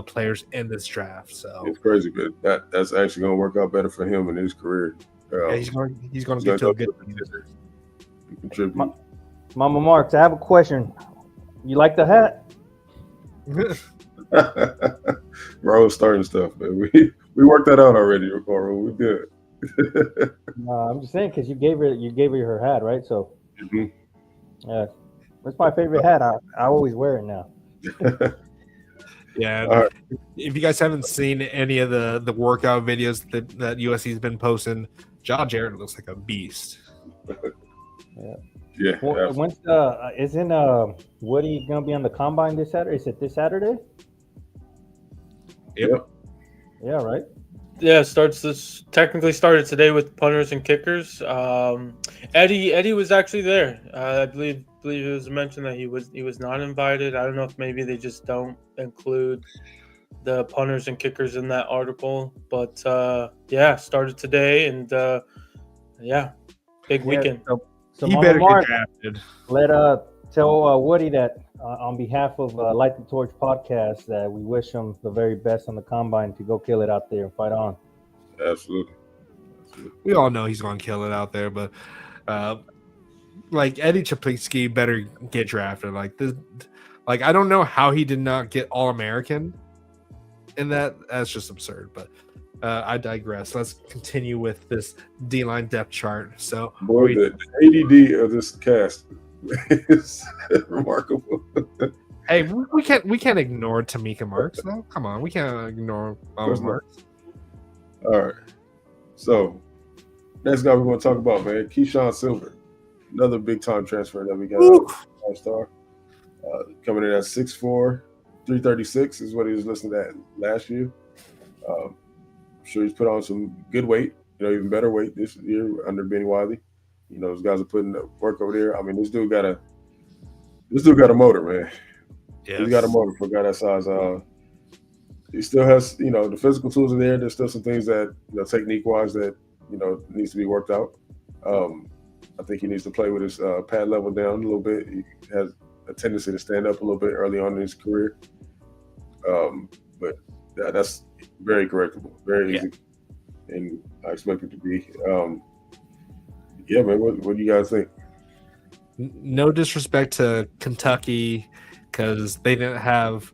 players in this draft. So it's crazy, but that's actually going to work out better for him in his career. Yeah, he's going to get to a good contribute. Mama Marks, I have a question. You like the hat? Rose starting stuff, man. We worked that out already, Ricardo. We did. I'm just saying because you gave her her hat, right? So yeah, that's my favorite hat. I always wear it now. Yeah. Right. If you guys haven't seen any of the workout videos that USC's been posting, Josh Jarrett looks like a beast. Yeah. Well, when's isn't Woody gonna be on the combine this Saturday? Is it this Saturday? Yep. Yeah, right. Yeah, technically started today with punters and kickers. Eddie was actually there. I believe it was mentioned that he was not invited. I don't know if maybe they just don't include the punters and kickers in that article, but yeah, started today, and big weekend. So He Mama better Mark, get drafted. let tell Woody that on behalf of Light the Torch podcast that we wish him the very best on the combine to go kill it out there and fight on. Absolutely. We all know he's going to kill it out there, but like Eddie Chaplinski better get drafted. Like this, like I don't know how he did not get All American in that. That's just absurd. But I digress. Let's continue with this D-line depth chart. So, boy, the ADD of this cast is remarkable. Hey, we can't ignore Tamika Marks. No, come on, we can't ignore Marks. All right. So, next guy we're going to talk about, man, Keyshawn Silver, another big time transfer that we got. All-star, coming in at 6'4", 336 is what he was listed at last year. I'm sure he's put on some good weight, even better weight this year under Benny Wiley. Those guys are putting the work over there. I mean, this dude got a motor, man. Yes. He's got a motor for a guy that size. He still has, the physical tools are there. There's still some things that, technique-wise that, needs to be worked out. I think he needs to play with his pad level down a little bit. He has a tendency to stand up a little bit early on in his career. But that's very correctable, very easy. And I expect it to be. Man, what do you guys think? No disrespect to Kentucky because they didn't have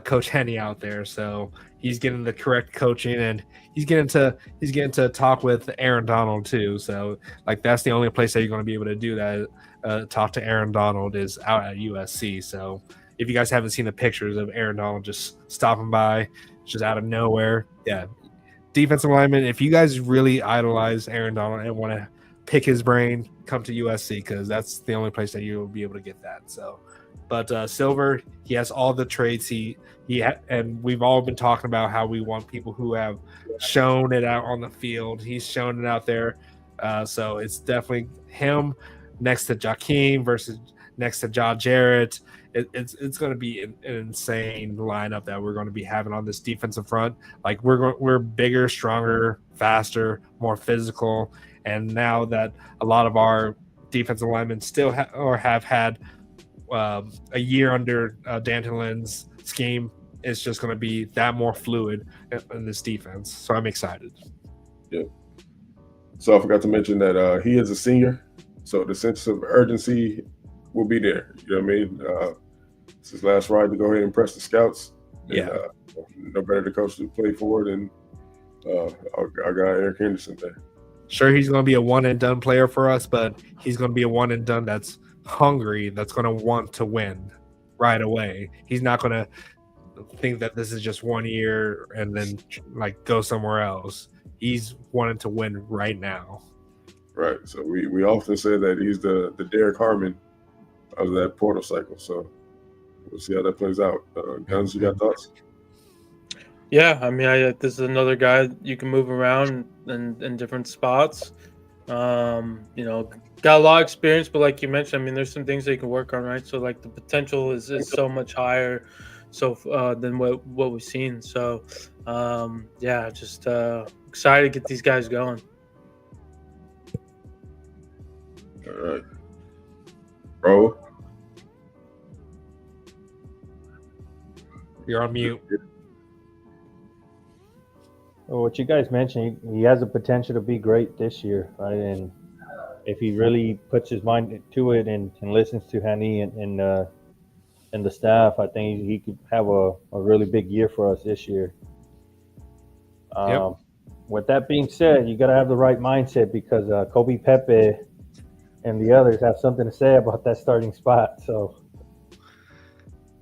Coach Henny out there, so he's getting the correct coaching, and he's getting to talk with Aaron Donald too. So like that's the only place that you're going to be able to do that. Talk to Aaron Donald is out at USC. So if you guys haven't seen the pictures of Aaron Donald just stopping by, just out of nowhere, defensive lineman. If you guys really idolize Aaron Donald and want to pick his brain, come to USC because that's the only place that you'll be able to get that. So. But Silver, he has all the traits and we've all been talking about how we want people who have shown it out on the field. He's shown it out there. So it's definitely him next to Jakeem versus next to John Jarrett. It's going to be an insane lineup that we're going to be having on this defensive front. Like we're bigger, stronger, faster, more physical. And now that a lot of our defensive linemen still have had a year under Dantelin's scheme, it's just going to be that more fluid in this defense. So I'm excited. Yeah. So I forgot to mention that he is a senior, so the sense of urgency will be there. You know what I mean? It's his last ride to go ahead and impress the scouts. And, no better to coach to play for than our guy Eric Henderson there. Sure, he's going to be a one and done player for us, but he's going to be a one and done that's hungry, that's going to want to win right away. He's not going to think that this is just 1 year and then like go somewhere else. He's wanting to win right now. Right. So we often say that he's the Derek Harmon of that portal cycle. So we'll see how that plays out. Gunz, you got thoughts? Yeah, I mean, this is another guy you can move around in different spots. Got a lot of experience, but like you mentioned, I mean, there's some things that you can work on, right? So like the potential is so much higher, than what we've seen. So, just excited to get these guys going. All right, bro. You're on mute. Well, what you guys mentioned, he has the potential to be great this year, right? And if he really puts his mind to it and listens to Henny and the staff, I think he could have a really big year for us this year. With that being said, you got to have the right mindset because Kobe Pepe and the others have something to say about that starting spot. So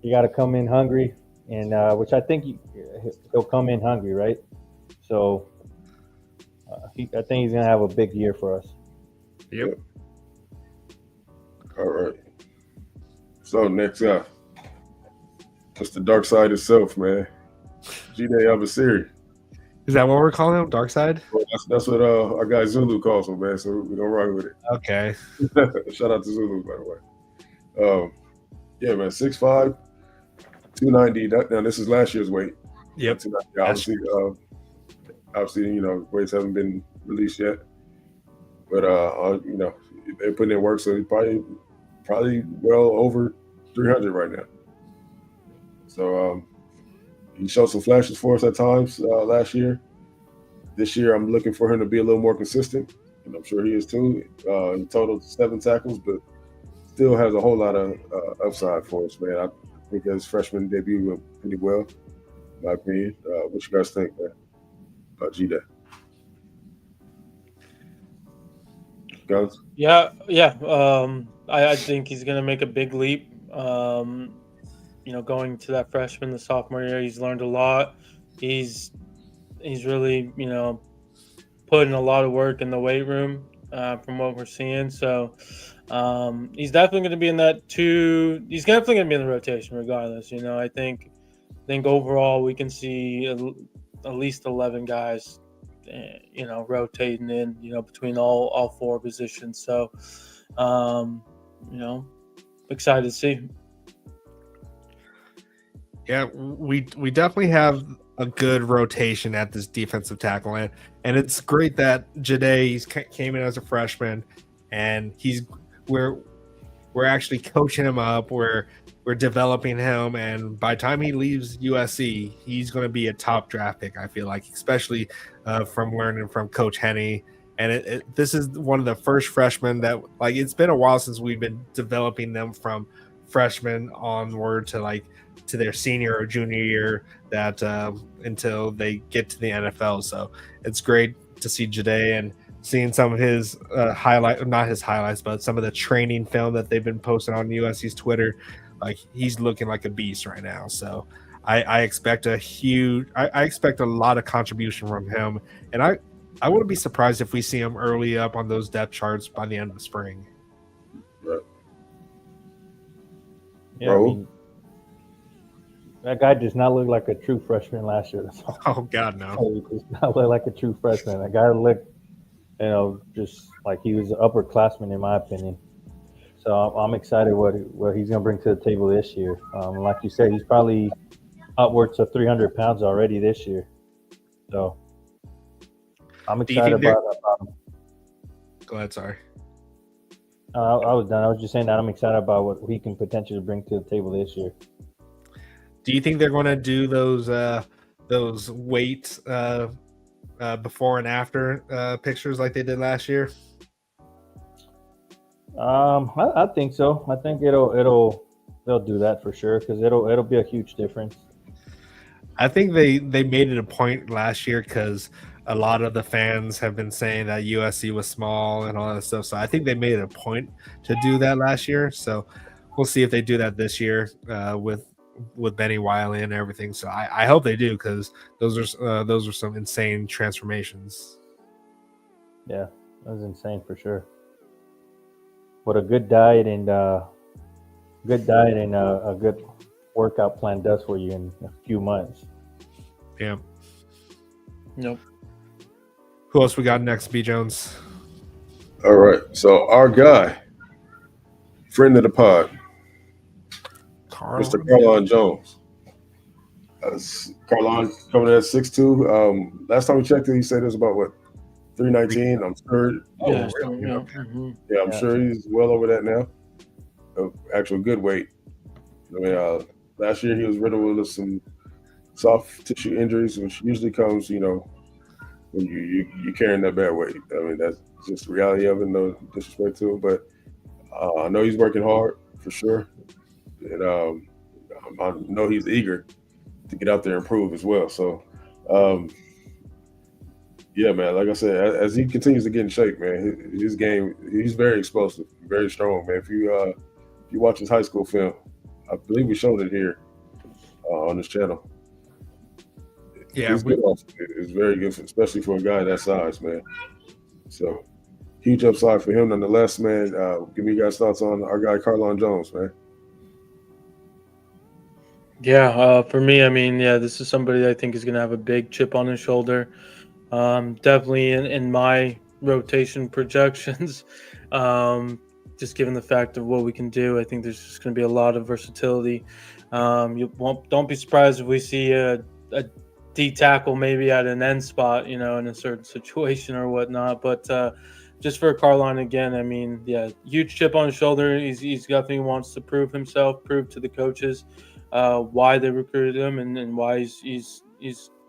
you got to come in hungry, and which I think he'll come in hungry, right? So I think he's going to have a big year for us. Yep. All right. So next up, just the dark side itself, man. G-Day Abasiri. Is that what we're calling him? Dark Side? Well, that's what our guy Zulu calls him, man. So we're gonna rock with it. Okay. Shout out to Zulu, by the way. Yeah, man, 6'5", 290. Now this is last year's weight. Yep. 290. Obviously, weights haven't been released yet, but they're putting in work, so he's probably well over 300 right now. So he showed some flashes for us at times last year. This year, I'm looking for him to be a little more consistent, and I'm sure he is too. He totaled 7 tackles, but still has a whole lot of upside for us, man. I think his freshman debut went pretty well, in my opinion. What you guys think, man, about G-Day? Gunz? Yeah. I think he's going to make a big leap. Going to that freshman, the sophomore year, he's learned a lot. He's really, putting a lot of work in the weight room from what we're seeing. So he's definitely going to be in that he's definitely going to be in the rotation regardless. I think overall we can see at least 11 guys, rotating in, between all 4 positions. So, excited to see. Yeah, we definitely have a good rotation at this defensive tackle, and it's great that Jade came in as a freshman, and we're actually coaching him up. We're developing him, and by the time he leaves USC, he's going to be a top draft pick. I feel like, especially from learning from Coach Henne. And this is one of the first freshmen that, like, it's been a while since we've been developing them from freshmen onward to their senior or junior year until they get to the NFL. So it's great to see Jade and seeing some of his not his highlights, but some of the training film that they've been posting on USC's Twitter. Like, he's looking like a beast right now. So I expect I expect a lot of contribution from him. And I wouldn't be surprised if we see him early up on those depth charts by the end of the spring. Right. Yeah, I mean, that guy does not look like a true freshman last year. Oh, God, no. He does not look like a true freshman. That guy looked, just like he was an upperclassman, in my opinion. So I'm excited what he's going to bring to the table this year. Like you said, he's probably upwards of 300 pounds already this year. So I'm excited about him. Go ahead, sorry. I was done. I was just saying that I'm excited about what he can potentially bring to the table this year. Do you think they're going to do those weight before and after pictures like they did last year? I think so. I think they'll do that for sure, because it'll be a huge difference. I think they made it a point last year because a lot of the fans have been saying that USC was small and all that stuff. So I think they made it a point to do that last year. So we'll see if they do that this year with Benny Wiley and everything. So I hope they do, because those are some insane transformations. Yeah, that was insane for sure. What a good diet and a good workout plan does for you in a few months. Yeah. Nope. Who else we got next, B. Jones? All right. So our guy, friend of the pod, Mr. Carlon Jones. Carlon coming in at 6'2". Last time we checked it, he said it was about 319. I'm sure. Yeah. Yeah, I'm sure he's well over that now. Actual good weight. I mean, last year he was riddled with some soft tissue injuries, which usually comes, when you're carrying that bad weight. I mean, that's just the reality of it. No disrespect to him, but I know he's working hard for sure, and I know he's eager to get out there and improve as well. So, yeah, man. Like I said, as he continues to get in shape, man, his game, he's very explosive, very strong, man. If you watch his high school film, I believe we showed it here on this channel. Yeah, it's very good, especially for a guy that size, man. So huge upside for him nonetheless, man. Give me you guys thoughts on our guy Carlon Jones, man. Yeah, for me, I mean, yeah, this is somebody that I think is going to have a big chip on his shoulder. Definitely in my rotation projections, just given the fact of what we can do, I think there's just going to be a lot of versatility. Don't be surprised if we see a D tackle maybe at an end spot, in a certain situation or whatnot. But just for Carlon again, I mean, yeah, huge chip on his shoulder. He's definitely wants to prove himself, prove to the coaches why they recruited him and why he's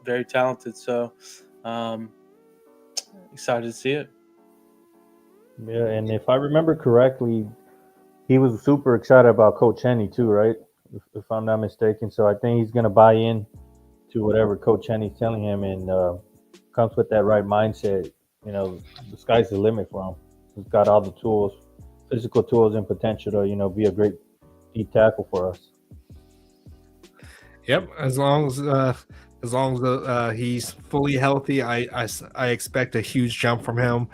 very talented. So excited to see it. Yeah, and if I remember correctly, he was super excited about Coach Henny too, right? If I'm not mistaken. So I think he's going to buy in to whatever Coach Henny's telling him and comes with that right mindset. The sky's the limit for him. He's got all the tools, physical tools and potential to, be a great deep tackle for us. Yep, as long as he's fully healthy, I expect a huge jump from him.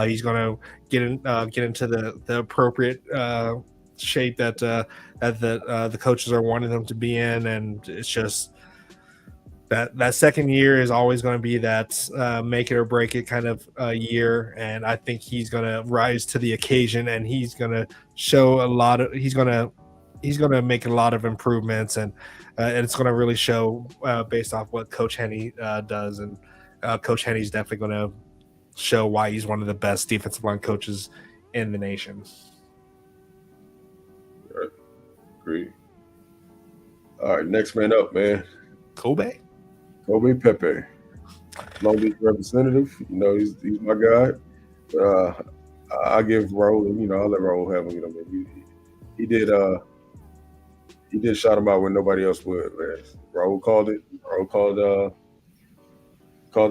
He's going to get into the appropriate shape that the coaches are wanting him to be in, and it's just that second year is always going to be that make it or break it kind of year, and I think he's going to rise to the occasion, and he's going to show a lot of he's going to make a lot of improvements, and it's going to really show based off what Coach Henny does, and Coach Henny's definitely going to show why he's one of the best defensive line coaches in the nation. Right. Great. All right, next man up, man. Kobe Pepe, Long Beach representative. He's my guy. I give Raul, I'll let Raul have him. He did shot him out when nobody else would, man. Raul called it. Raul called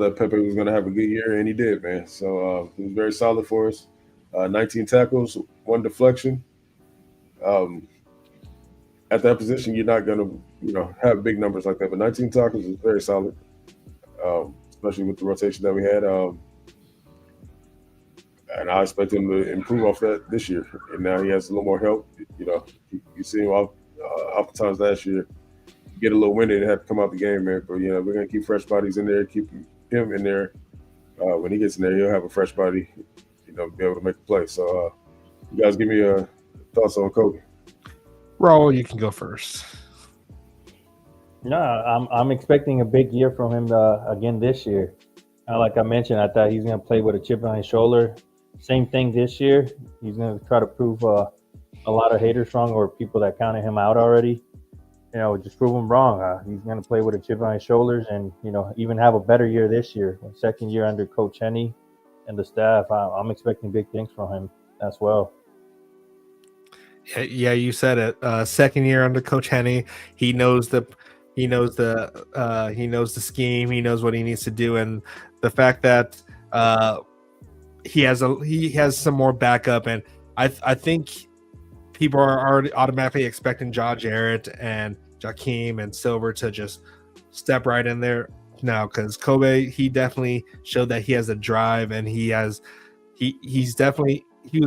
that Pepe was going to have a good year, and he did, man. So he was very solid for us. 19 tackles, 1 deflection. At that position, you're not going to, have big numbers like that. But 19 tackles is very solid, especially with the rotation that we had. And I expect him to improve off that this year. And now he has a little more help. You see him oftentimes last year get a little winded and have to come out the game, man. But we're gonna keep fresh bodies in there, keep him in there. When he gets in there, he'll have a fresh body, be able to make a play. So, you guys give me thoughts on Kobe. Raul, you can go first. No, I'm expecting a big year from him again this year. Like I mentioned, I thought he's gonna play with a chip on his shoulder. Same thing this year. He's gonna try to prove a lot of haters wrong, or people that counted him out already. Just prove him wrong. He's going to play with a chip on his shoulders and, even have a better year this year. Second year under Coach Henny and the staff. I'm expecting big things from him as well. Yeah, you said it. Second year under Coach Henny, he knows the scheme. He knows what he needs to do, and the fact that he has some more backup, and I think people are already automatically expecting Josh Jarrett and Jakeem and Silver to just step right in there now, because Kobe, he definitely showed that he has a drive, and he was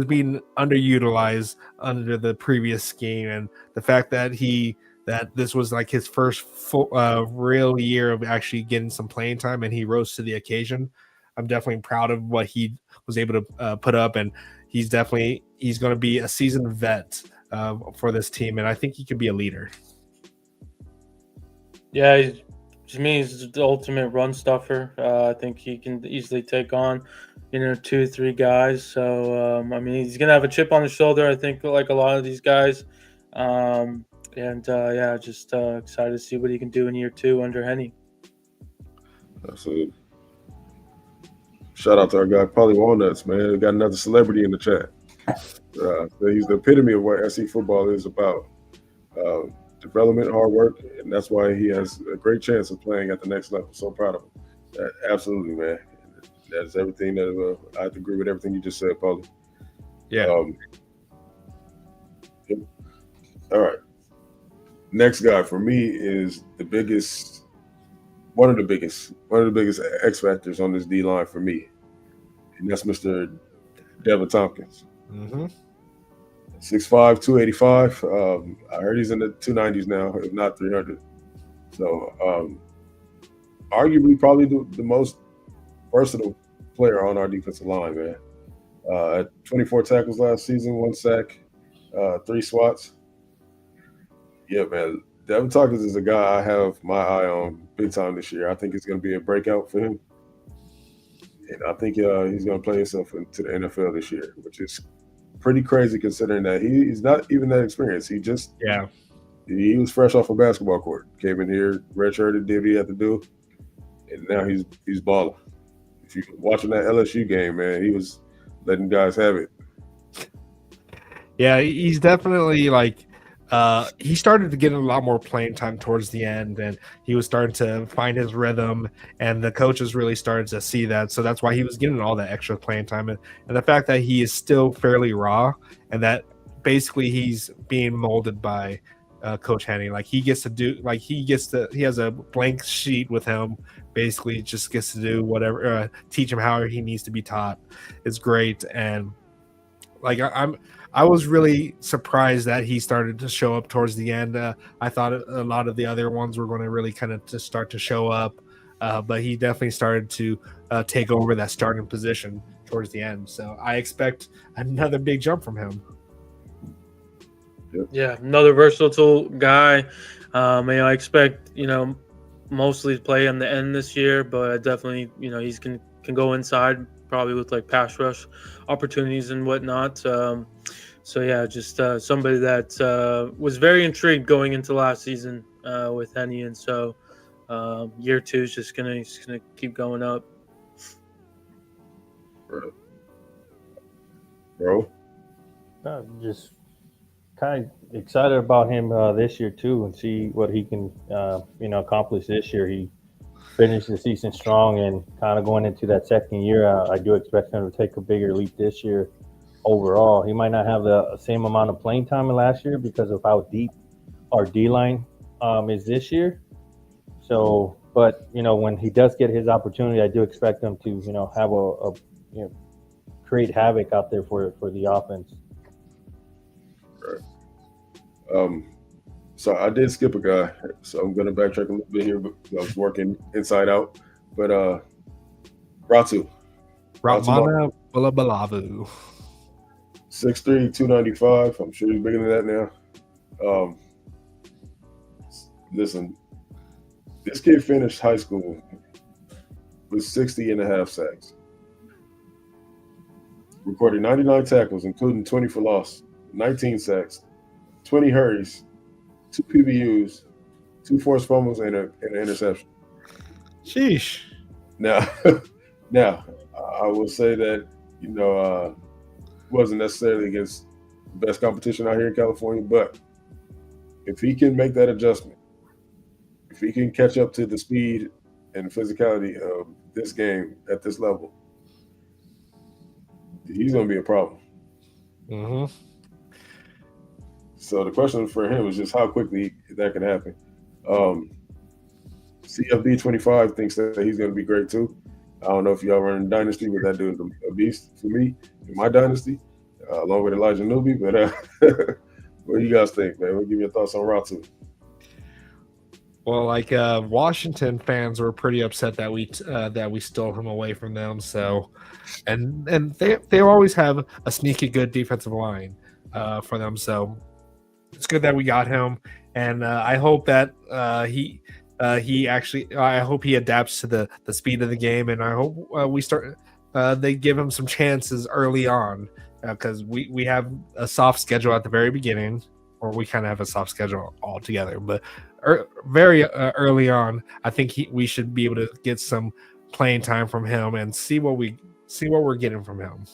being underutilized under the previous scheme, and the fact that this was like his first full, real year of actually getting some playing time, and he rose to the occasion. I'm definitely proud of what he was able to put up, and he's going to be a seasoned vet for this team, and I think he could be a leader. Yeah, to me, he's the ultimate run stuffer. I think he can easily take on, 2-3 guys. So, he's going to have a chip on his shoulder, I think, like a lot of these guys. Just excited to see what he can do in year 2 under Henny. Absolutely. Shout out to our guy, Polly Walnuts, man. We got another celebrity in the chat. He's the epitome of what SC football is about. Development, hard work, and that's why he has a great chance of playing at the next level. So proud of him. Absolutely, man. That's everything that I have to agree with everything you just said, Paulie. Yeah. All right. Next guy for me is one of the biggest X factors on this D line for me, and that's Mr. Devin Tompkins. Mm-hmm. 6'5", 285. I heard he's in the 290s now, if not 300. So, arguably, probably the most versatile player on our defensive line, man. At 24 tackles last season, 1 sack, 3 swats. Yeah, man. Devin Tompkins is a guy I have my eye on big time this year. I think it's going to be a breakout for him. And I think he's going to play himself into the NFL this year, which is pretty crazy considering that he's not even that experienced. He was fresh off a basketball court. Came in here, redshirted, did what he had to do, and now he's balling. If you're watching that LSU game, man, he was letting guys have it. Yeah, he's definitely like he started to get a lot more playing time towards the end, and he was starting to find his rhythm, and the coaches really started to see that. So that's why he was getting all that extra playing time, and the fact that he is still fairly raw, and that basically he's being molded by Coach Henny. Like he has a blank sheet with him. Basically, just gets to do whatever, teach him how he needs to be taught. It's great, and like I was really surprised that he started to show up towards the end. I thought a lot of the other ones were going to really kind of to start to show up, but he definitely started to take over that starting position towards the end. So I expect another big jump from him. Yeah, another versatile guy. I expect mostly to play on the end this year, but definitely he's can go inside probably with like pass rush opportunities and whatnot. So yeah, just somebody that was very intrigued going into last season with Henny, and so year 2 is just gonna keep going up. Bro, Just kind of excited about him this year too, and see what he can accomplish this year. He finished the season strong, and kind of going into that second year, I do expect him to take a bigger leap this year. Overall, he might not have the same amount of playing time as last year because of how deep our D line is this year. So, but when he does get his opportunity, I do expect him to have a create havoc out there for the offense. Right. So I did skip a guy, so I'm going to backtrack a little bit here, but I was working inside out. But Ratu. Ratmana Bulabalavu. 6'3", 295. I'm sure he's bigger than that now. Listen, this kid finished high school with 60.5 sacks. Recorded 99 tackles, including 20 for loss, 19 sacks, 20 hurries, 2 PBUs, 2 forced fumbles, and an interception. Sheesh. Now, I will say that wasn't necessarily against the best competition out here in California, but if he can make that adjustment, if he can catch up to the speed and the physicality of this game at this level, he's going to be a problem. Mm-hmm. So the question for him is just how quickly that can happen. CFB25 thinks that he's going to be great too. I don't know if y'all run in Dynasty, but that dude's a beast for me in my Dynasty, along with Elijah Newby. But what do you guys think, man? Give me your thoughts on Ratu. Well, like Washington fans were pretty upset that we stole him away from them. So, and they always have a sneaky good defensive line for them. So it's good that we got him, and I hope that I hope he adapts to the speed of the game, and I hope they give him some chances early on, because we have a soft schedule at the very beginning, or we kind of have a soft schedule altogether, but very early on, I think we should be able to get some playing time from him and see what we're getting from him.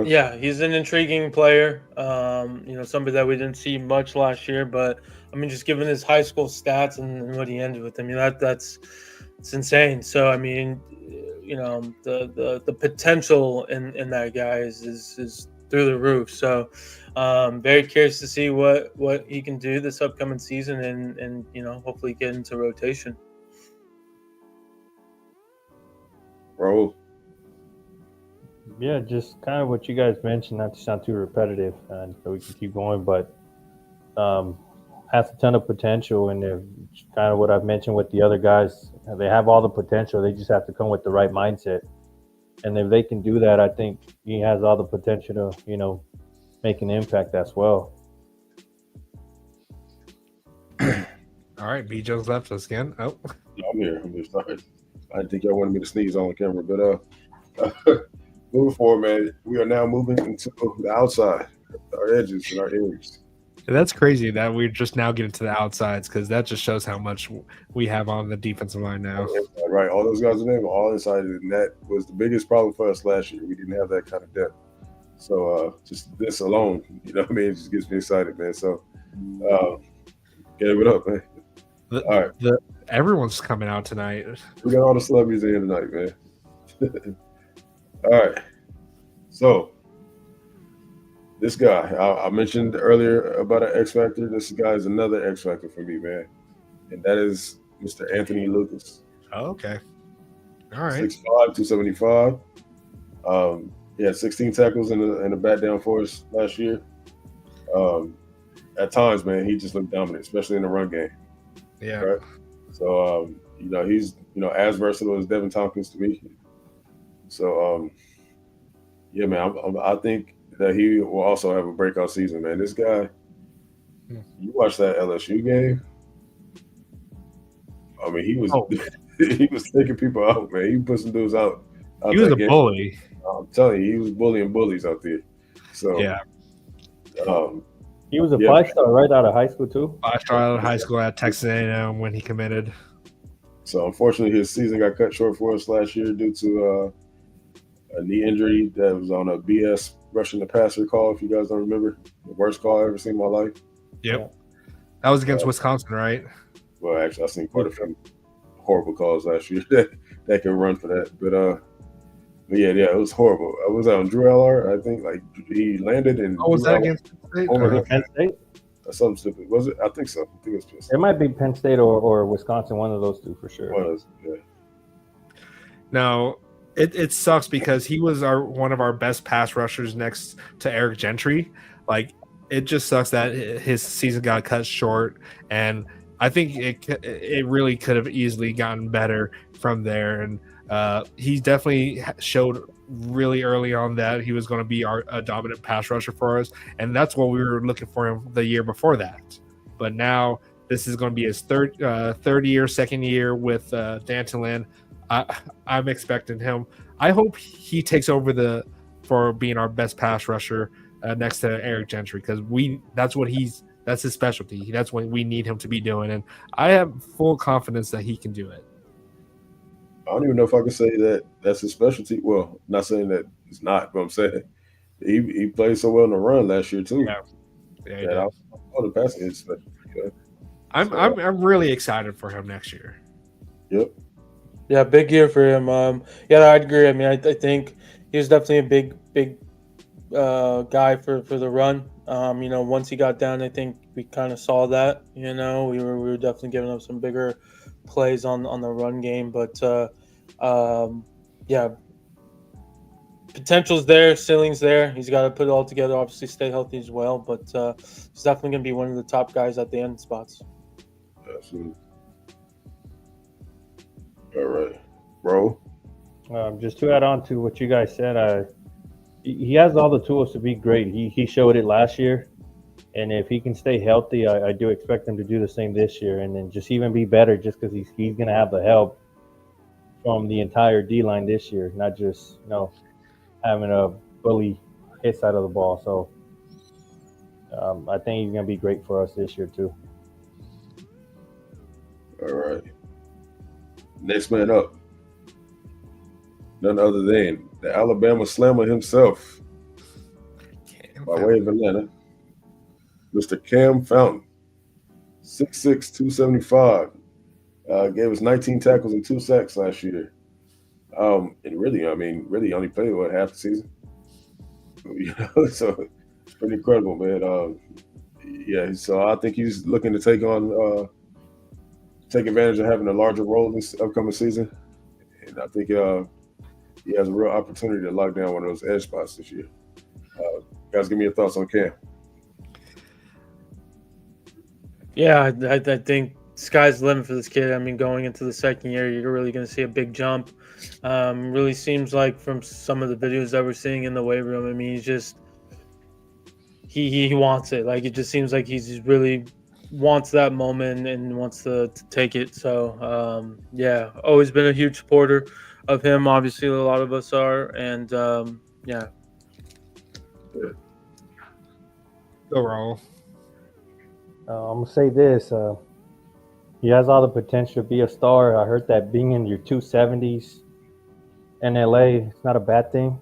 Yeah, he's an intriguing player. Somebody that we didn't see much last year, but I mean, just given his high school stats and what he ended with, I mean, that's insane. So I mean, the potential in that guy is through the roof. So very curious to see what he can do this upcoming season, and hopefully get into rotation. Bro. Yeah, just kind of what you guys mentioned, not to sound too repetitive, and so we can keep going, but has a ton of potential, and they're kind of what I've mentioned with the other guys. They have all the potential. They just have to come with the right mindset, and if they can do that, I think he has all the potential to, make an impact as well. All right, B Jones left us again. Oh, I'm here. Sorry. I didn't think y'all wanted me to sneeze on camera, but moving forward, man, we are now moving into the outside, our edges and our areas. that's crazy that we're just now getting to the outsides, because that just shows how much we have on the defensive line now. Right, all those guys are there, all inside, and that was the biggest problem for us last year. We didn't have that kind of depth. So just this alone, what I mean, it just gets me excited, man. So give it up, man. All right. Everyone's coming out tonight. We got all the celebrities in here tonight, man. All right. So this guy, I mentioned earlier about an X Factor. This guy is another X Factor for me, man. And that is Mr. Anthony Lucas. Oh, okay. All right. 6'5", 275. He had 16 tackles in the bat down for us last year. At times, man, he just looked dominant, especially in the run game. Yeah. Right? So, he's, as versatile as Devin Tompkins to me. So, yeah, man, I think that he will also have a breakout season, man. This guy, you watch that LSU game. I mean, he was he was taking people out, man. He put some dudes out. He was a bully. I'm telling you, he was bullying bullies out there. So yeah. He was a 5-star right out of high school too. 5-star out of high school at Texas A&M when he committed. So unfortunately, his season got cut short for us last year due to a knee injury that was on a BS rushing the passer call. If you guys don't remember, the worst call I ever seen in my life. Yep, that was against Wisconsin, right? Well, actually, I've seen quite a few horrible calls last year that can run for that. But yeah, it was horrible. I was on Drew Eller, I think, like he landed and. Oh, was that against Penn State? Something stupid. Was it? I think so. I think it was. It might be Penn State or Wisconsin, one of those two for sure. Yeah. Now, it sucks because he was one of our best pass rushers next to Eric Gentry. Like, it just sucks that his season got cut short, and I think it really could have easily gotten better from there. And he definitely showed really early on that he was going to be a dominant pass rusher for us, and that's what we were looking for him the year before that. But now this is going to be his second year with Danton. I'm expecting him. I hope he takes over for being our best pass rusher next to Eric Gentry, because that's his specialty. That's what we need him to be doing, and I have full confidence that he can do it. I don't even know if I can say that that's his specialty. Well, not saying that it's not, but I'm saying he played so well in the run last year too. Yeah, I the passing is specialty. I'm really excited for him next year. Yep. Yeah, big year for him. Yeah, I'd agree. I mean, I think he was definitely a big guy for the run. Once he got down, I think we kind of saw that. We were definitely giving up some bigger plays on the run game, but yeah, potential's there, ceiling's there. He's got to put it all together. Obviously, stay healthy as well, but he's definitely going to be one of the top guys at the end spots. Absolutely. All right, bro. Just to add on to what you guys said, he has all the tools to be great. He showed it last year, and if he can stay healthy, I do expect him to do the same this year, and then just even be better, just because he's going to have the help from the entire D line this year, not just having a bully hit side of the ball. So I think he's going to be great for us this year too. All right. Next man up, none other than the Alabama Slammer himself, by way of Atlanta, Mr. Cam Fountain, 6'6", 275, gave us 19 tackles and 2 sacks last year. And really only played half the season. So it's pretty incredible, man. Yeah, so I think he's looking to take advantage of having a larger role this upcoming season, and I think he has a real opportunity to lock down one of those edge spots this year. Guys, give me your thoughts on Cam. Yeah, I think sky's the limit for this kid. I mean, going into the second year, you're really going to see a big jump. Really seems like from some of the videos that we're seeing in the weight room, I mean, he's just he wants it. Like, it just seems like he's really wants that moment and wants to take it. So yeah, always been a huge supporter of him. Obviously, a lot of us are, and yeah. Overall, I'm gonna say this: he has all the potential to be a star. I heard that being in your 270s in LA, it's not a bad thing.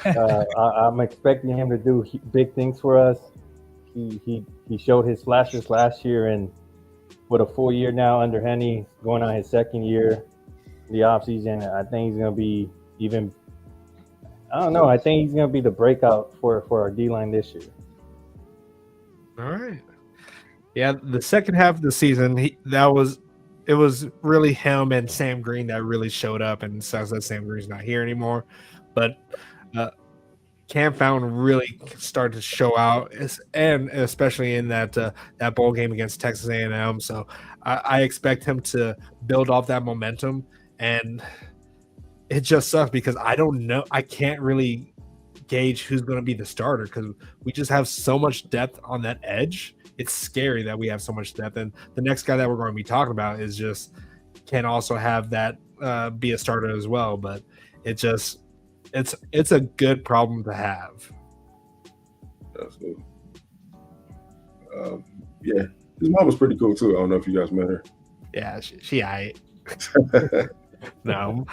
I'm expecting him to do big things for us. He showed his flashes last year, and with a full year now under Henny, going on his second year, the offseason, I think he's gonna be even. I don't know. I think he's gonna be the breakout for our D line this year. all right. Yeah, the second half of the season, it was really him and Sam Green that really showed up, and it sounds like Sam Green's not here anymore. But Cam Fountain really started to show out, and especially in that bowl game against Texas A&M. So I expect him to build off that momentum, and it just sucks because I don't know. I can't really gauge who's going to be the starter because we just have so much depth on that edge. It's scary that we have so much depth, and the next guy that we're going to be talking about is just can also have that be a starter as well. But it's a good problem to have. Absolutely. Yeah, his mom was pretty cool too. I don't know if you guys met her. Yeah, she aight. No,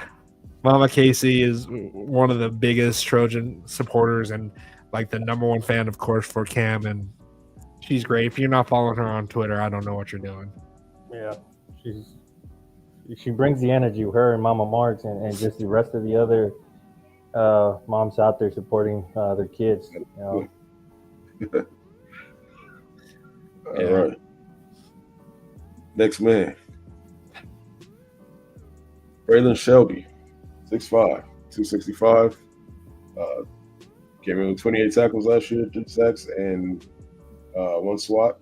Mama Casey is one of the biggest Trojan supporters and like the number one fan, of course, for Cam, and she's great. If you're not following her on Twitter, I don't know what you're doing. Yeah, she brings the energy. Her and Mama Marks and just the rest of the other moms out there supporting their kids. You know? All right. Next man. Braylon Shelby, 6'5", 265. Came in with 28 tackles last year, 3 sacks, and 1 swat.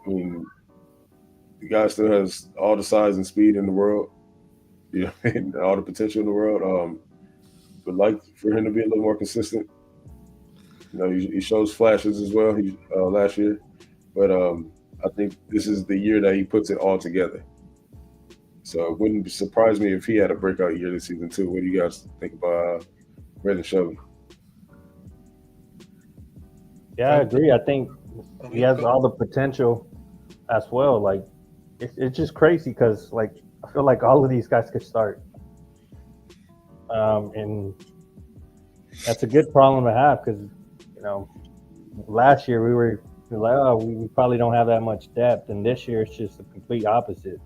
I mean, the guy still has all the size and speed in the world. You know, and all the potential in the world. Would like for him to be a little more consistent. You know, he shows flashes as well. Last year, but I think this is the year that he puts it all together. So it wouldn't surprise me if he had a breakout year this season too. What do you guys think about Braylon Shelby? Yeah, I agree. I think he has all the potential as well. Like it's just crazy because like I feel like all of these guys could start. And that's a good problem to have because, you know, last year we were like, oh, we probably don't have that much depth. And this year it's just the complete opposite.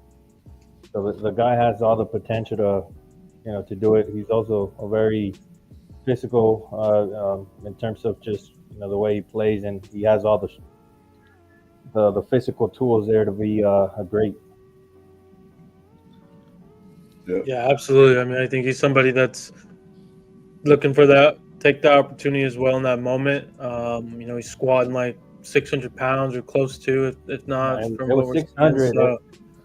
So the guy has all the potential to do it. He's also a very physical in terms of just, you know, the way he plays, and he has all the physical tools there to be a great. Yeah, absolutely. I mean, I think he's somebody that's looking for take the opportunity as well in that moment. You know, he's squatting like 600 pounds or close to, if not. And from it what was we're 600. seeing. So,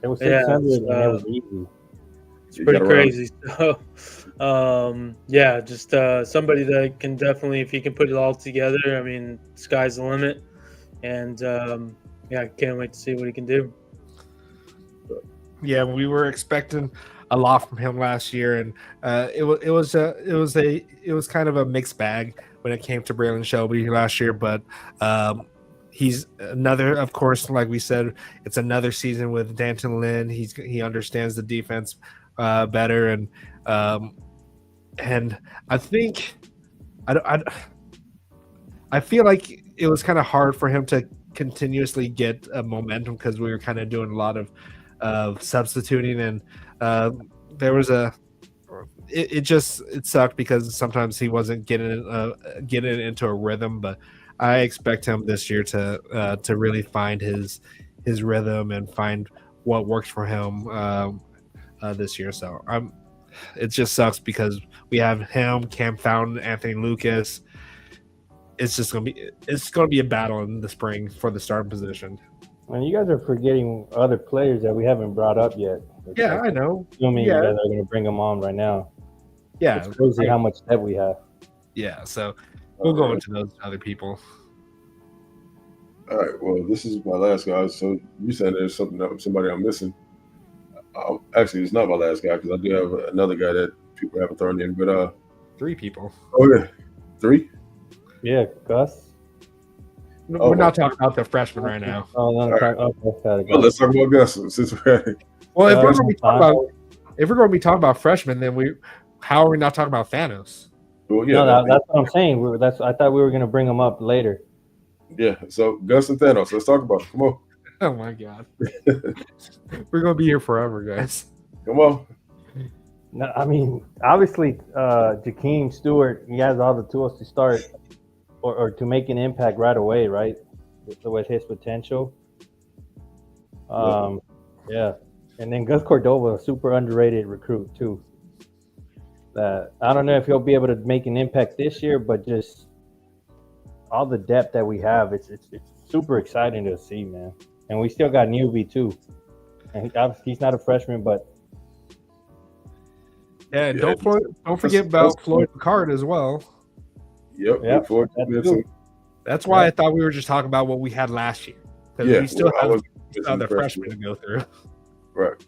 it was 600, and it was easy. It's pretty crazy. So, yeah, just somebody that can definitely, if he can put it all together, I mean, sky's the limit. And yeah, I can't wait to see what he can do. Yeah, we were expecting a lot from him last year, and it was kind of a mixed bag when it came to Braylon Shelby last year. But he's another, of course, like we said, it's another season with Danton Lynn. He understands the defense better, and I think I feel like it was kind of hard for him to continuously get momentum because we were kind of doing a lot of substituting, and there was it sucked because sometimes he wasn't getting into a rhythm. But I expect him this year to really find his rhythm and find what works for him this year. So it just sucks because we have him, Cam Fountain, Anthony Lucas. It's going to be a battle in the spring for the starting position. And you guys are forgetting other players that we haven't brought up yet. Yeah, I know. Assuming you guys are going to bring them on right now. Yeah, it's crazy how much depth we have. Yeah, so we'll go into those other people. All right. Well, this is my last guy. So you said there's somebody I'm missing. Actually, it's not my last guy because I do have another guy that people haven't thrown in. But 3 people. Oh yeah, 3. Yeah, Gus. We're not talking about the freshman right now. Well, let's talk about Gus since we're. Well, if we're going to be talking about freshmen, then how are we not talking about Thanos? Well, yeah, that's what I'm saying. I thought we were going to bring him up later. Yeah, so Gus and Thanos, let's talk about it. Come on. Oh my God, we're going to be here forever, guys. Come on. No, I mean, obviously, Jakeem Stewart, he has all the tools to start or to make an impact right away, right? With his potential. Yeah. And then Gus Cordova, a super underrated recruit too. That I don't know if he'll be able to make an impact this year, but just all the depth that we have, it's super exciting to see, man. And we still got Newbie too. And he's not a freshman, but yeah, don't forget about Floyd Picard as well. Yep. That's why I thought we were just talking about what we had last year. Because we still have the freshmen to go through. Right.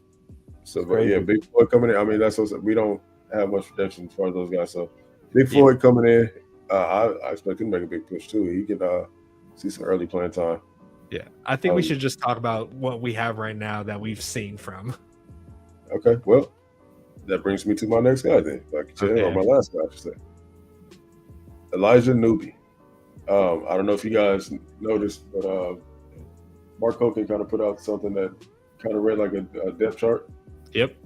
So, but yeah, Big Floyd coming in. I mean, that's what we don't have much protection as far as those guys. So, Big Floyd coming in. I expect him to make a big push too. He could see some early playing time. Yeah, I think we should just talk about what we have right now that we've seen from. Okay, well, that brings me to my next guy then. Or my last guy, I should say. Elijah Newby. I don't know if you guys noticed, but Mark Hogan kind of put out something that kind of read like a depth chart. Yep.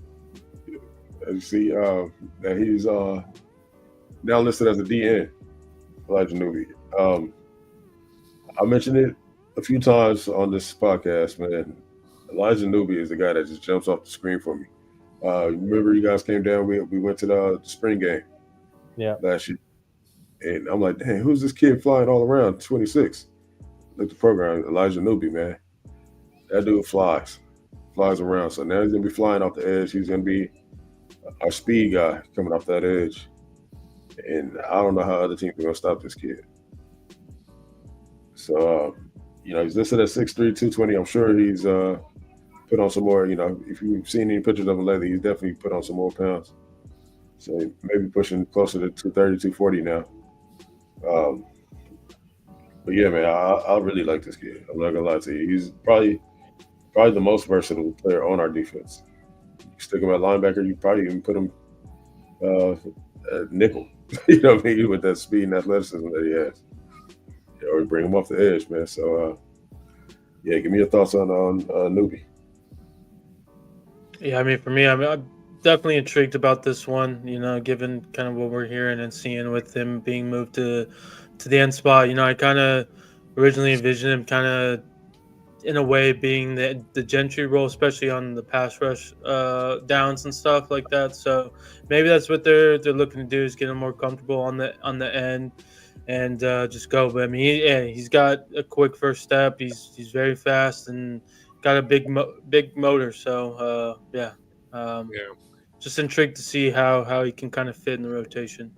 As you see, that he's now listed as a DN, Elijah Newby. I mentioned it a few times on this podcast, man. Elijah Newby is the guy that just jumps off the screen for me. Remember you guys came down, we went to the spring game last year. And I'm like, dang, who's this kid flying all around, 26? Look at the program, Elijah Newby, man. That dude flies around. So now he's going to be flying off the edge. He's going to be our speed guy coming off that edge. And I don't know how other teams are going to stop this kid. So, he's listed at 6'3", 220. I'm sure he's put on some more, if you've seen any pictures of him lately, he's definitely put on some more pounds. So maybe pushing closer to 230, 240 now. But yeah, man, I really like this kid. I'm not gonna lie to you. He's probably the most versatile player on our defense. You stick him at linebacker, you probably even put him at nickel. You know what I mean? With that speed and athleticism that he has. Or bring him off the edge, man. So yeah, give me your thoughts on Newby. Yeah, I mean, for me, I'm definitely intrigued about this one, given kind of what we're hearing and seeing with him being moved to the end spot. I kind of originally envisioned him kind of in a way being the Gentry role, especially on the pass rush downs and stuff like that. So maybe that's what they're looking to do, is get him more comfortable on the end and just go. But I mean, he's got a quick first step. He's very fast and got a big motor. So just intrigued to see how he can kind of fit in the rotation.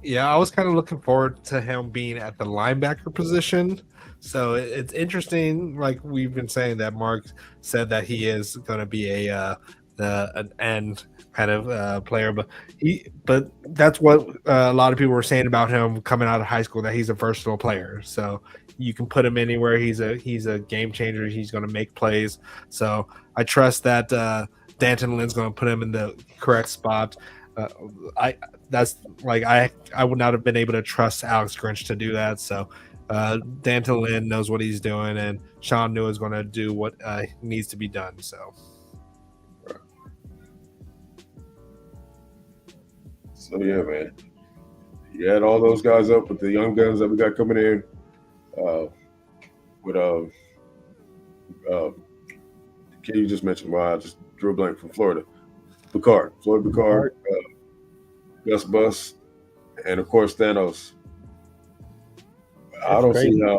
Yeah, I was kind of looking forward to him being at the linebacker position. So it's interesting, like we've been saying, that Mark said that he is going to be an end kind of player, but that's what a lot of people were saying about him coming out of high school, that he's a versatile player. So you can put him anywhere. He's a game changer. He's going to make plays. So I trust that Danton Lynn's going to put him in the correct spot. I would not have been able to trust Alex Grinch to do that. So Danton Lynn knows what he's doing, and Sean New is going to do what needs to be done. So yeah, man, you add all those guys up with the young guns that we got coming in, with kid you just mentioned. Well, I just drew a blank from Florida. Floyd Picard, Gus Bus, and of course Thanos. I don't see how.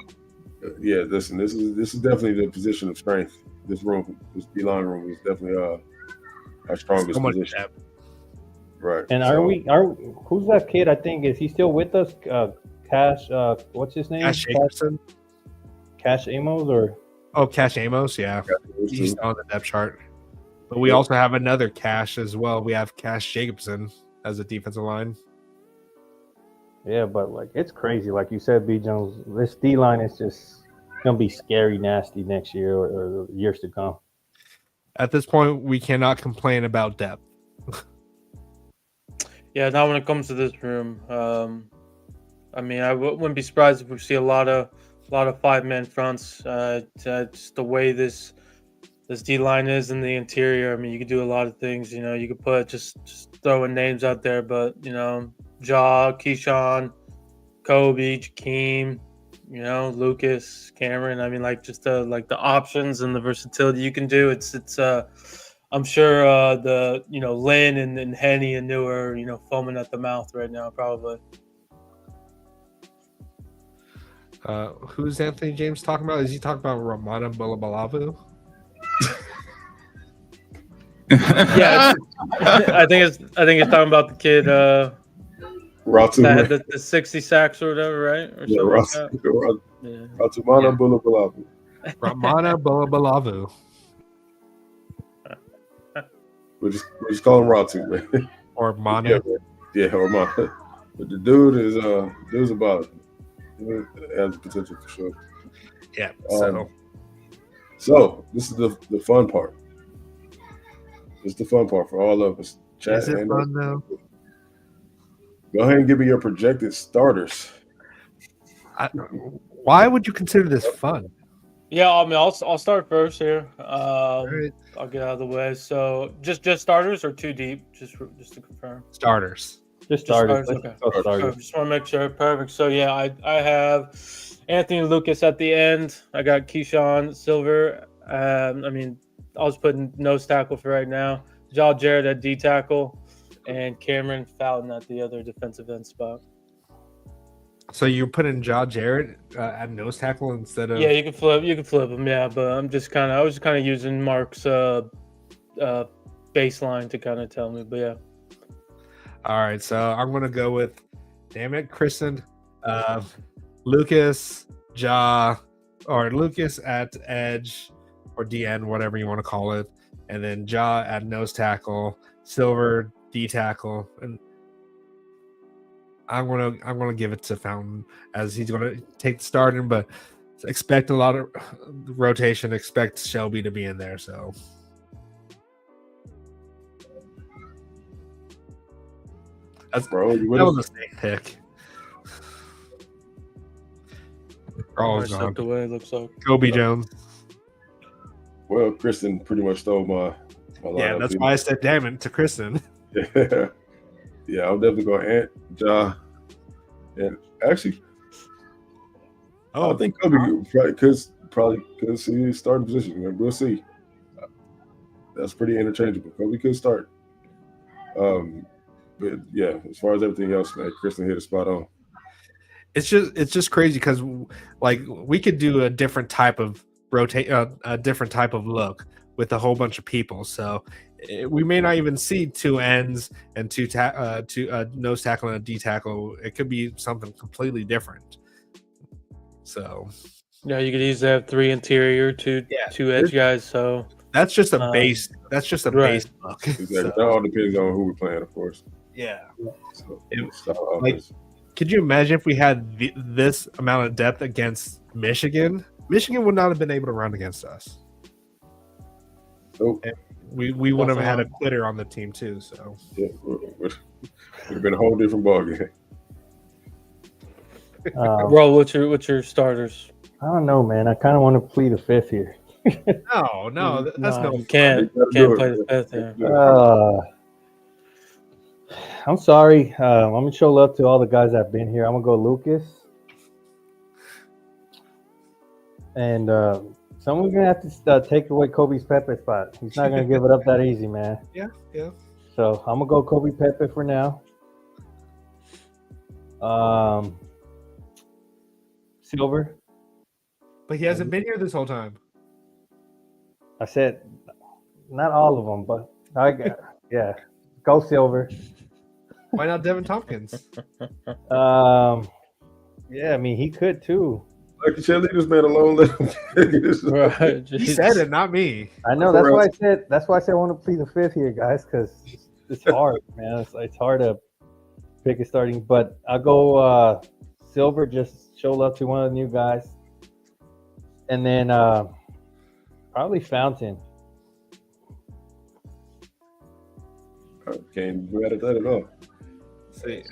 Yeah, listen. This is definitely the position of strength. This D-line room is definitely our strongest position. Depth. Right. And who's that kid? I think is he still with us? Cash. What's his name? Cash Jacobson. Cash Amos or? Oh, Cash Amos. Yeah, he's on the depth chart. But we also have another Cash as well. We have Cash Jacobson as a defensive line. Yeah, but like it's crazy. Like you said, B. Jones, this D line is just gonna be scary, nasty next year or years to come. At this point, we cannot complain about depth. Yeah, not when it comes to this room. I mean, I wouldn't be surprised if we see a lot of 5-man fronts. Just the way this D line is in the interior. I mean, you could do a lot of things. You know, you could put just throwing names out there, but you know, Ja, Keyshawn, Kobe, Jakeem, you know, Lucas, Cameron. I mean, like just the options and the versatility you can do. It's I'm sure the Lynn and Henny and New are foaming at the mouth right now probably. Who's Anthony James talking about? Is he talking about Ramana Bulabalavu? Yeah, I think it's talking about the kid Ratu, that had the 60 sacks or whatever, right? Or Ratumana Bulabalavu. Ramana Bulabalavu. We just call him Ratu, man. Or Mana. Yeah, or Mana. But the dude is a baller. He has potential for sure. Yeah. So this is the fun part. It's the fun part for all of us. Chat is it fun though? Go ahead and give me your projected starters. Why would you consider this fun? Yeah, I mean, I'll start first here. Right. I'll get out of the way. So, just starters or too deep? Just to confirm. Starters. Just starters. Okay. Starters. Just want to make sure. Perfect. So yeah, I have Anthony Lucas at the end. I got Keyshawn Silver. I mean, I'll just put nose tackle for right now. Jal Jarrett at D tackle, and Cameron Fountain at the other defensive end spot. So you're putting Ja Jarrett at nose tackle instead of? Yeah, you can flip him. Yeah, but I was just kind of using Mark's baseline to kind of tell me. But yeah. All right, so I'm gonna go with, damn it, Kristen, Lucas, Ja, or Lucas at edge or DN, whatever you want to call it, and then Ja at nose tackle, Silver D tackle, and I'm gonna give it to Fountain as he's gonna take the starting, but expect a lot of rotation. Expect Shelby to be in there. So that was a safe pick. Stepped away, looks like Kobe Jones. Well, Kristen pretty much stole my line. Yeah, that's why I said damn it to Kristen. Yeah, I'm definitely going Ant, Ja, and actually, I think Kobe probably could see his starting position. We'll see. That's pretty interchangeable. Kobe could start. But yeah, as far as everything else, man, Kristen hit a spot on. It's just crazy because like we could do a different type of a different type of look with a whole bunch of people. So we may not even see two ends and two nose tackle and a D tackle. It could be something completely different. So yeah, you could easily have three interior, two edge guys. So that's just a base. That's just a base look. Exactly. That all depends on who we're playing, of course. Yeah. So, could you imagine if we had this amount of depth against Michigan? Michigan would not have been able to run against us. Nope. And we would have had a quitter on the team too. So yeah, would have been a whole different ballgame. Bro, what's your starters? I don't know, man. I kind of want to plead a fifth here. No, that's no. You can't play the fifth here. I'm sorry. I'm gonna show love to all the guys that have been here. I'm gonna go Lucas, and Someone's gonna have to take away Kobe's Pepe spot. He's not gonna give it up that easy, man. Yeah. So I'm gonna go Kobe Pepe for now. Silver. But he hasn't been here this whole time. I said not all of them, but yeah. Go Silver. Why not Devin Tompkins? Yeah, I mean he could too. Like the cheerleaders, man, alone. Let him take this. Right. He said it, not me. I know. That's why I said. That's why I said I want to plead the fifth here, guys, because it's hard, man. It's hard to pick a starting, but I'll go Silver. Just show love to one of the new guys, and then probably Fountain. Can't be mad at that at all. See,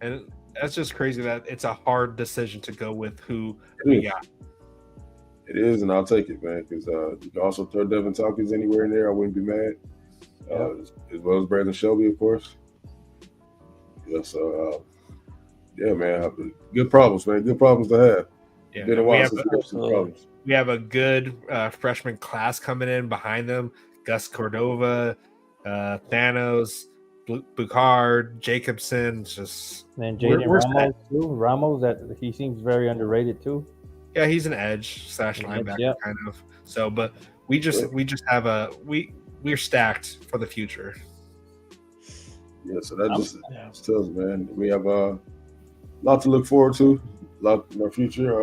and that's just crazy that it's a hard decision to go with who we got. It is, and I'll take it, man, because you can also throw Devin Tompkins anywhere in there. I wouldn't be mad. As well as Brandon Shelby, of course. Yeah, so, yeah, man, good problems, man. Good problems to have. Yeah, Been a while since we had some problems. We have a good freshman class coming in behind them. Gus Cordova, Thanos, Bucard, Jacobson. Just And Jaden Ramos too. Ramos, that he seems very underrated too. Yeah, he's an edge / linebacker kind of. So, but we just have we're stacked for the future. Yeah, so that just tells, man, we have a lot to look forward to. A lot in our future.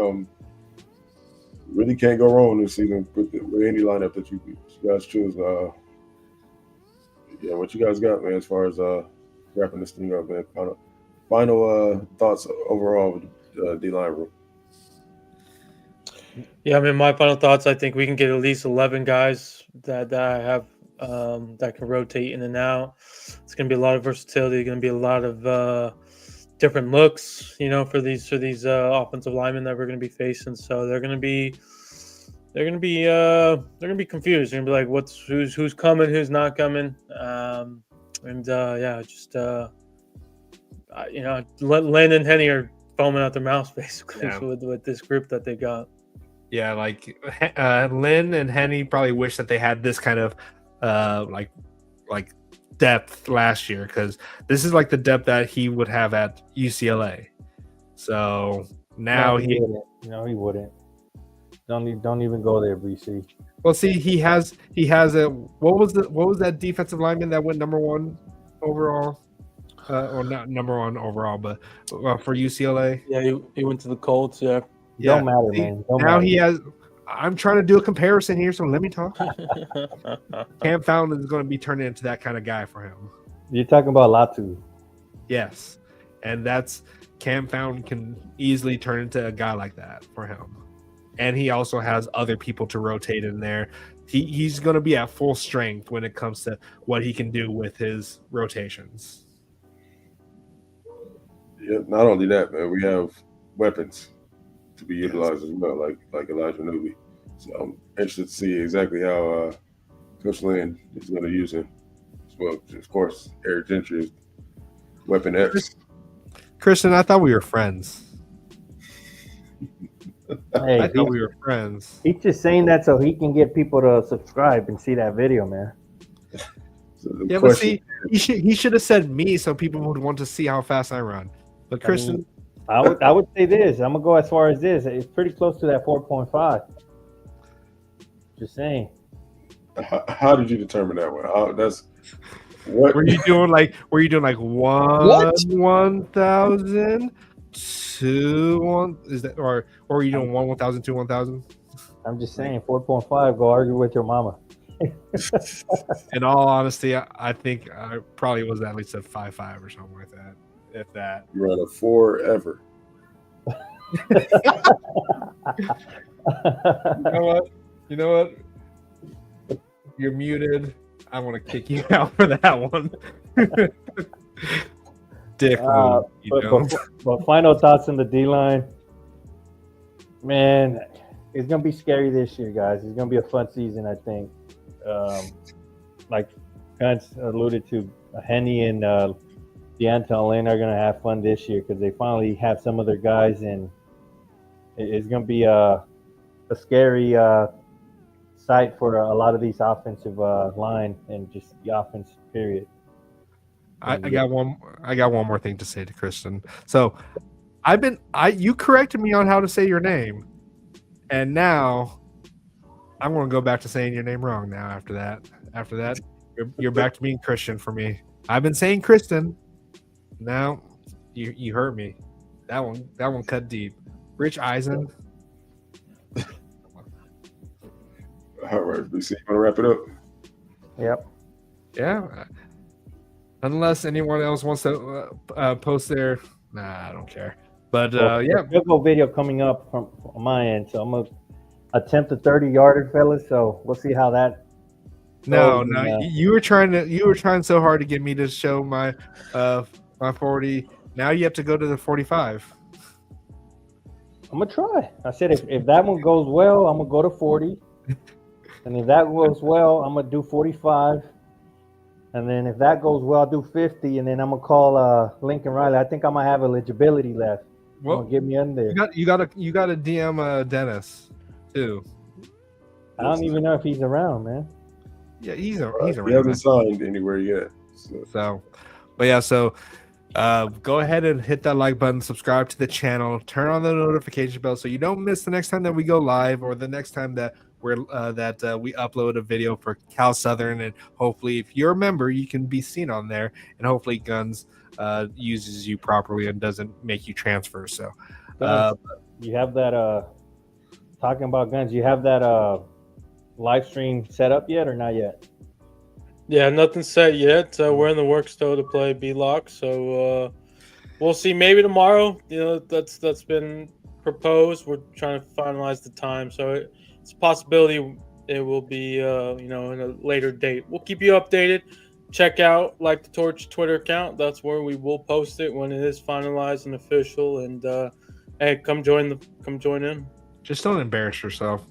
Really can't go wrong this season with any lineup that you guys choose. Yeah, what you guys got, man, as far as wrapping this thing up, man? Final thoughts overall with the D-line room. Yeah, I mean, my final thoughts, I think we can get at least 11 guys that I have that can rotate in and out. It's going to be a lot of versatility. Going to be a lot of different looks, for these offensive linemen that we're going to be facing. So they're going to be confused. They're going to be like, who's coming, who's not coming. Lynn and Henny are foaming out their mouths basically with this group that they got. Yeah, like Lynn and Henny probably wish that they had this kind of like depth last year, because this is like the depth that he would have at UCLA. So now he wouldn't. Don't even go there, BC. Well, see, he has a what was that defensive lineman that went number one overall? Or not number one overall, but for UCLA. Yeah, he went to the Colts. Yeah. Don't matter, man. He has. I'm trying to do a comparison here, so let me talk. Cam Fountain is going to be turning into that kind of guy for him. You're talking about Latu. Yes, and that's Cam Fountain can easily turn into a guy like that for him, and he also has other people to rotate in there. He's going to be at full strength when it comes to what he can do with his rotations. Yeah, not only that, man, we have weapons to be utilized as well, like Elijah Newby. So I'm interested to see exactly how Coach Lynn is going to use him. Well, of course, Eric Gentry is weapon X. Christian, I thought we were friends. Hey, I thought we were friends. He's just saying that so he can get people to subscribe and see that video, man. So but see, he should have said me so people would want to see how fast I run. But Christian, I would say this. I'm gonna go as far as this. It's pretty close to that 4.5. Just saying. How did you determine that one? That's what were you doing? Like 1,000, 2 1? Is that or were you doing 1,000, 2 1,000? I'm just saying 4.5. Go argue with your mama. In all honesty, I think I probably was at least a 5.5 or something like that. If that. You run a forever. You know what? You're muted. I want to kick you out for that one. Dick. But final thoughts on the D-line. Man, it's going to be scary this year, guys. It's going to be a fun season, I think. Like Gunz alluded to, Henny and Deanton Lynn are going to have fun this year because they finally have some of their guys, and it's going to be a scary sight for a lot of these offensive line and just the offense period. I got one more thing to say to Kristen. So you corrected me on how to say your name, and now I'm going to go back to saying your name wrong. Now after that, you're back to being Christian for me. I've been saying Kristen. Now you hurt me. That one cut deep. Rich Eisen. All right, BC, you want to wrap it up? Yep. Yeah. Unless anyone else wants to post their, I don't care. But yeah, field goal video coming up from on my end, so I'm gonna attempt a 30-yarder, fellas. So we'll see how that. No, goes. you were trying so hard to get me to show my 40. Now you have to go to the 45. I'm gonna try. I said if that one goes well, I'm gonna go to 40, and if that goes well, I'm gonna do 45. And then if that goes well, I'll do 50, and then I'm gonna call Lincoln Riley. I think I might have eligibility left. Well, get me in there. You got to DM Dennis too. I don't even know if he's around, man. Yeah, he's around. He hasn't signed anywhere yet. So go ahead and hit that like button, subscribe to the channel, turn on the notification bell so you don't miss the next time that we go live or the next time that we upload a video for Cal Southern. And hopefully, if you're a member, you can be seen on there. And hopefully, Gunz uses you properly and doesn't make you transfer. So, you have that. Talking about Gunz, you have that live stream set up yet or not yet? Yeah, nothing set yet. We're in the works still to play B-Lock, so we'll see. Maybe tomorrow. You know, that's been proposed. We're trying to finalize the time, so it's a possibility it will be in a later date. We'll keep you updated. Check out the Torch Twitter account. That's where we will post it when it is finalized and official. And hey, come join in. Just don't embarrass yourself.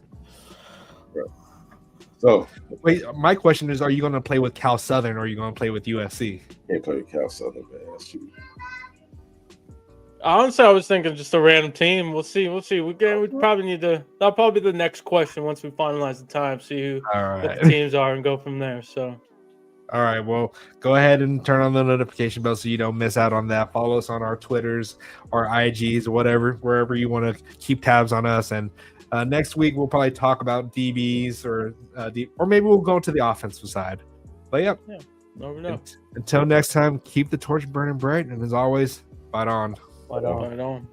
So, wait, my question is: are you going to play with Cal Southern or are you going to play with USC? Can't play with Cal Southern, man. That's true. Honestly, I was thinking just a random team. We'll see. We probably need to. That'll probably be the next question once we finalize the time. See who what the teams are and go from there. So. All right. Well, go ahead and turn on the notification bell so you don't miss out on that. Follow us on our Twitters, our IGs, whatever, wherever you want to keep tabs on us. And next week we'll probably talk about DBs or maybe we'll go to the offensive side. But yeah, never know. Until next time, keep the torch burning bright, and as always, fight on. Fight on.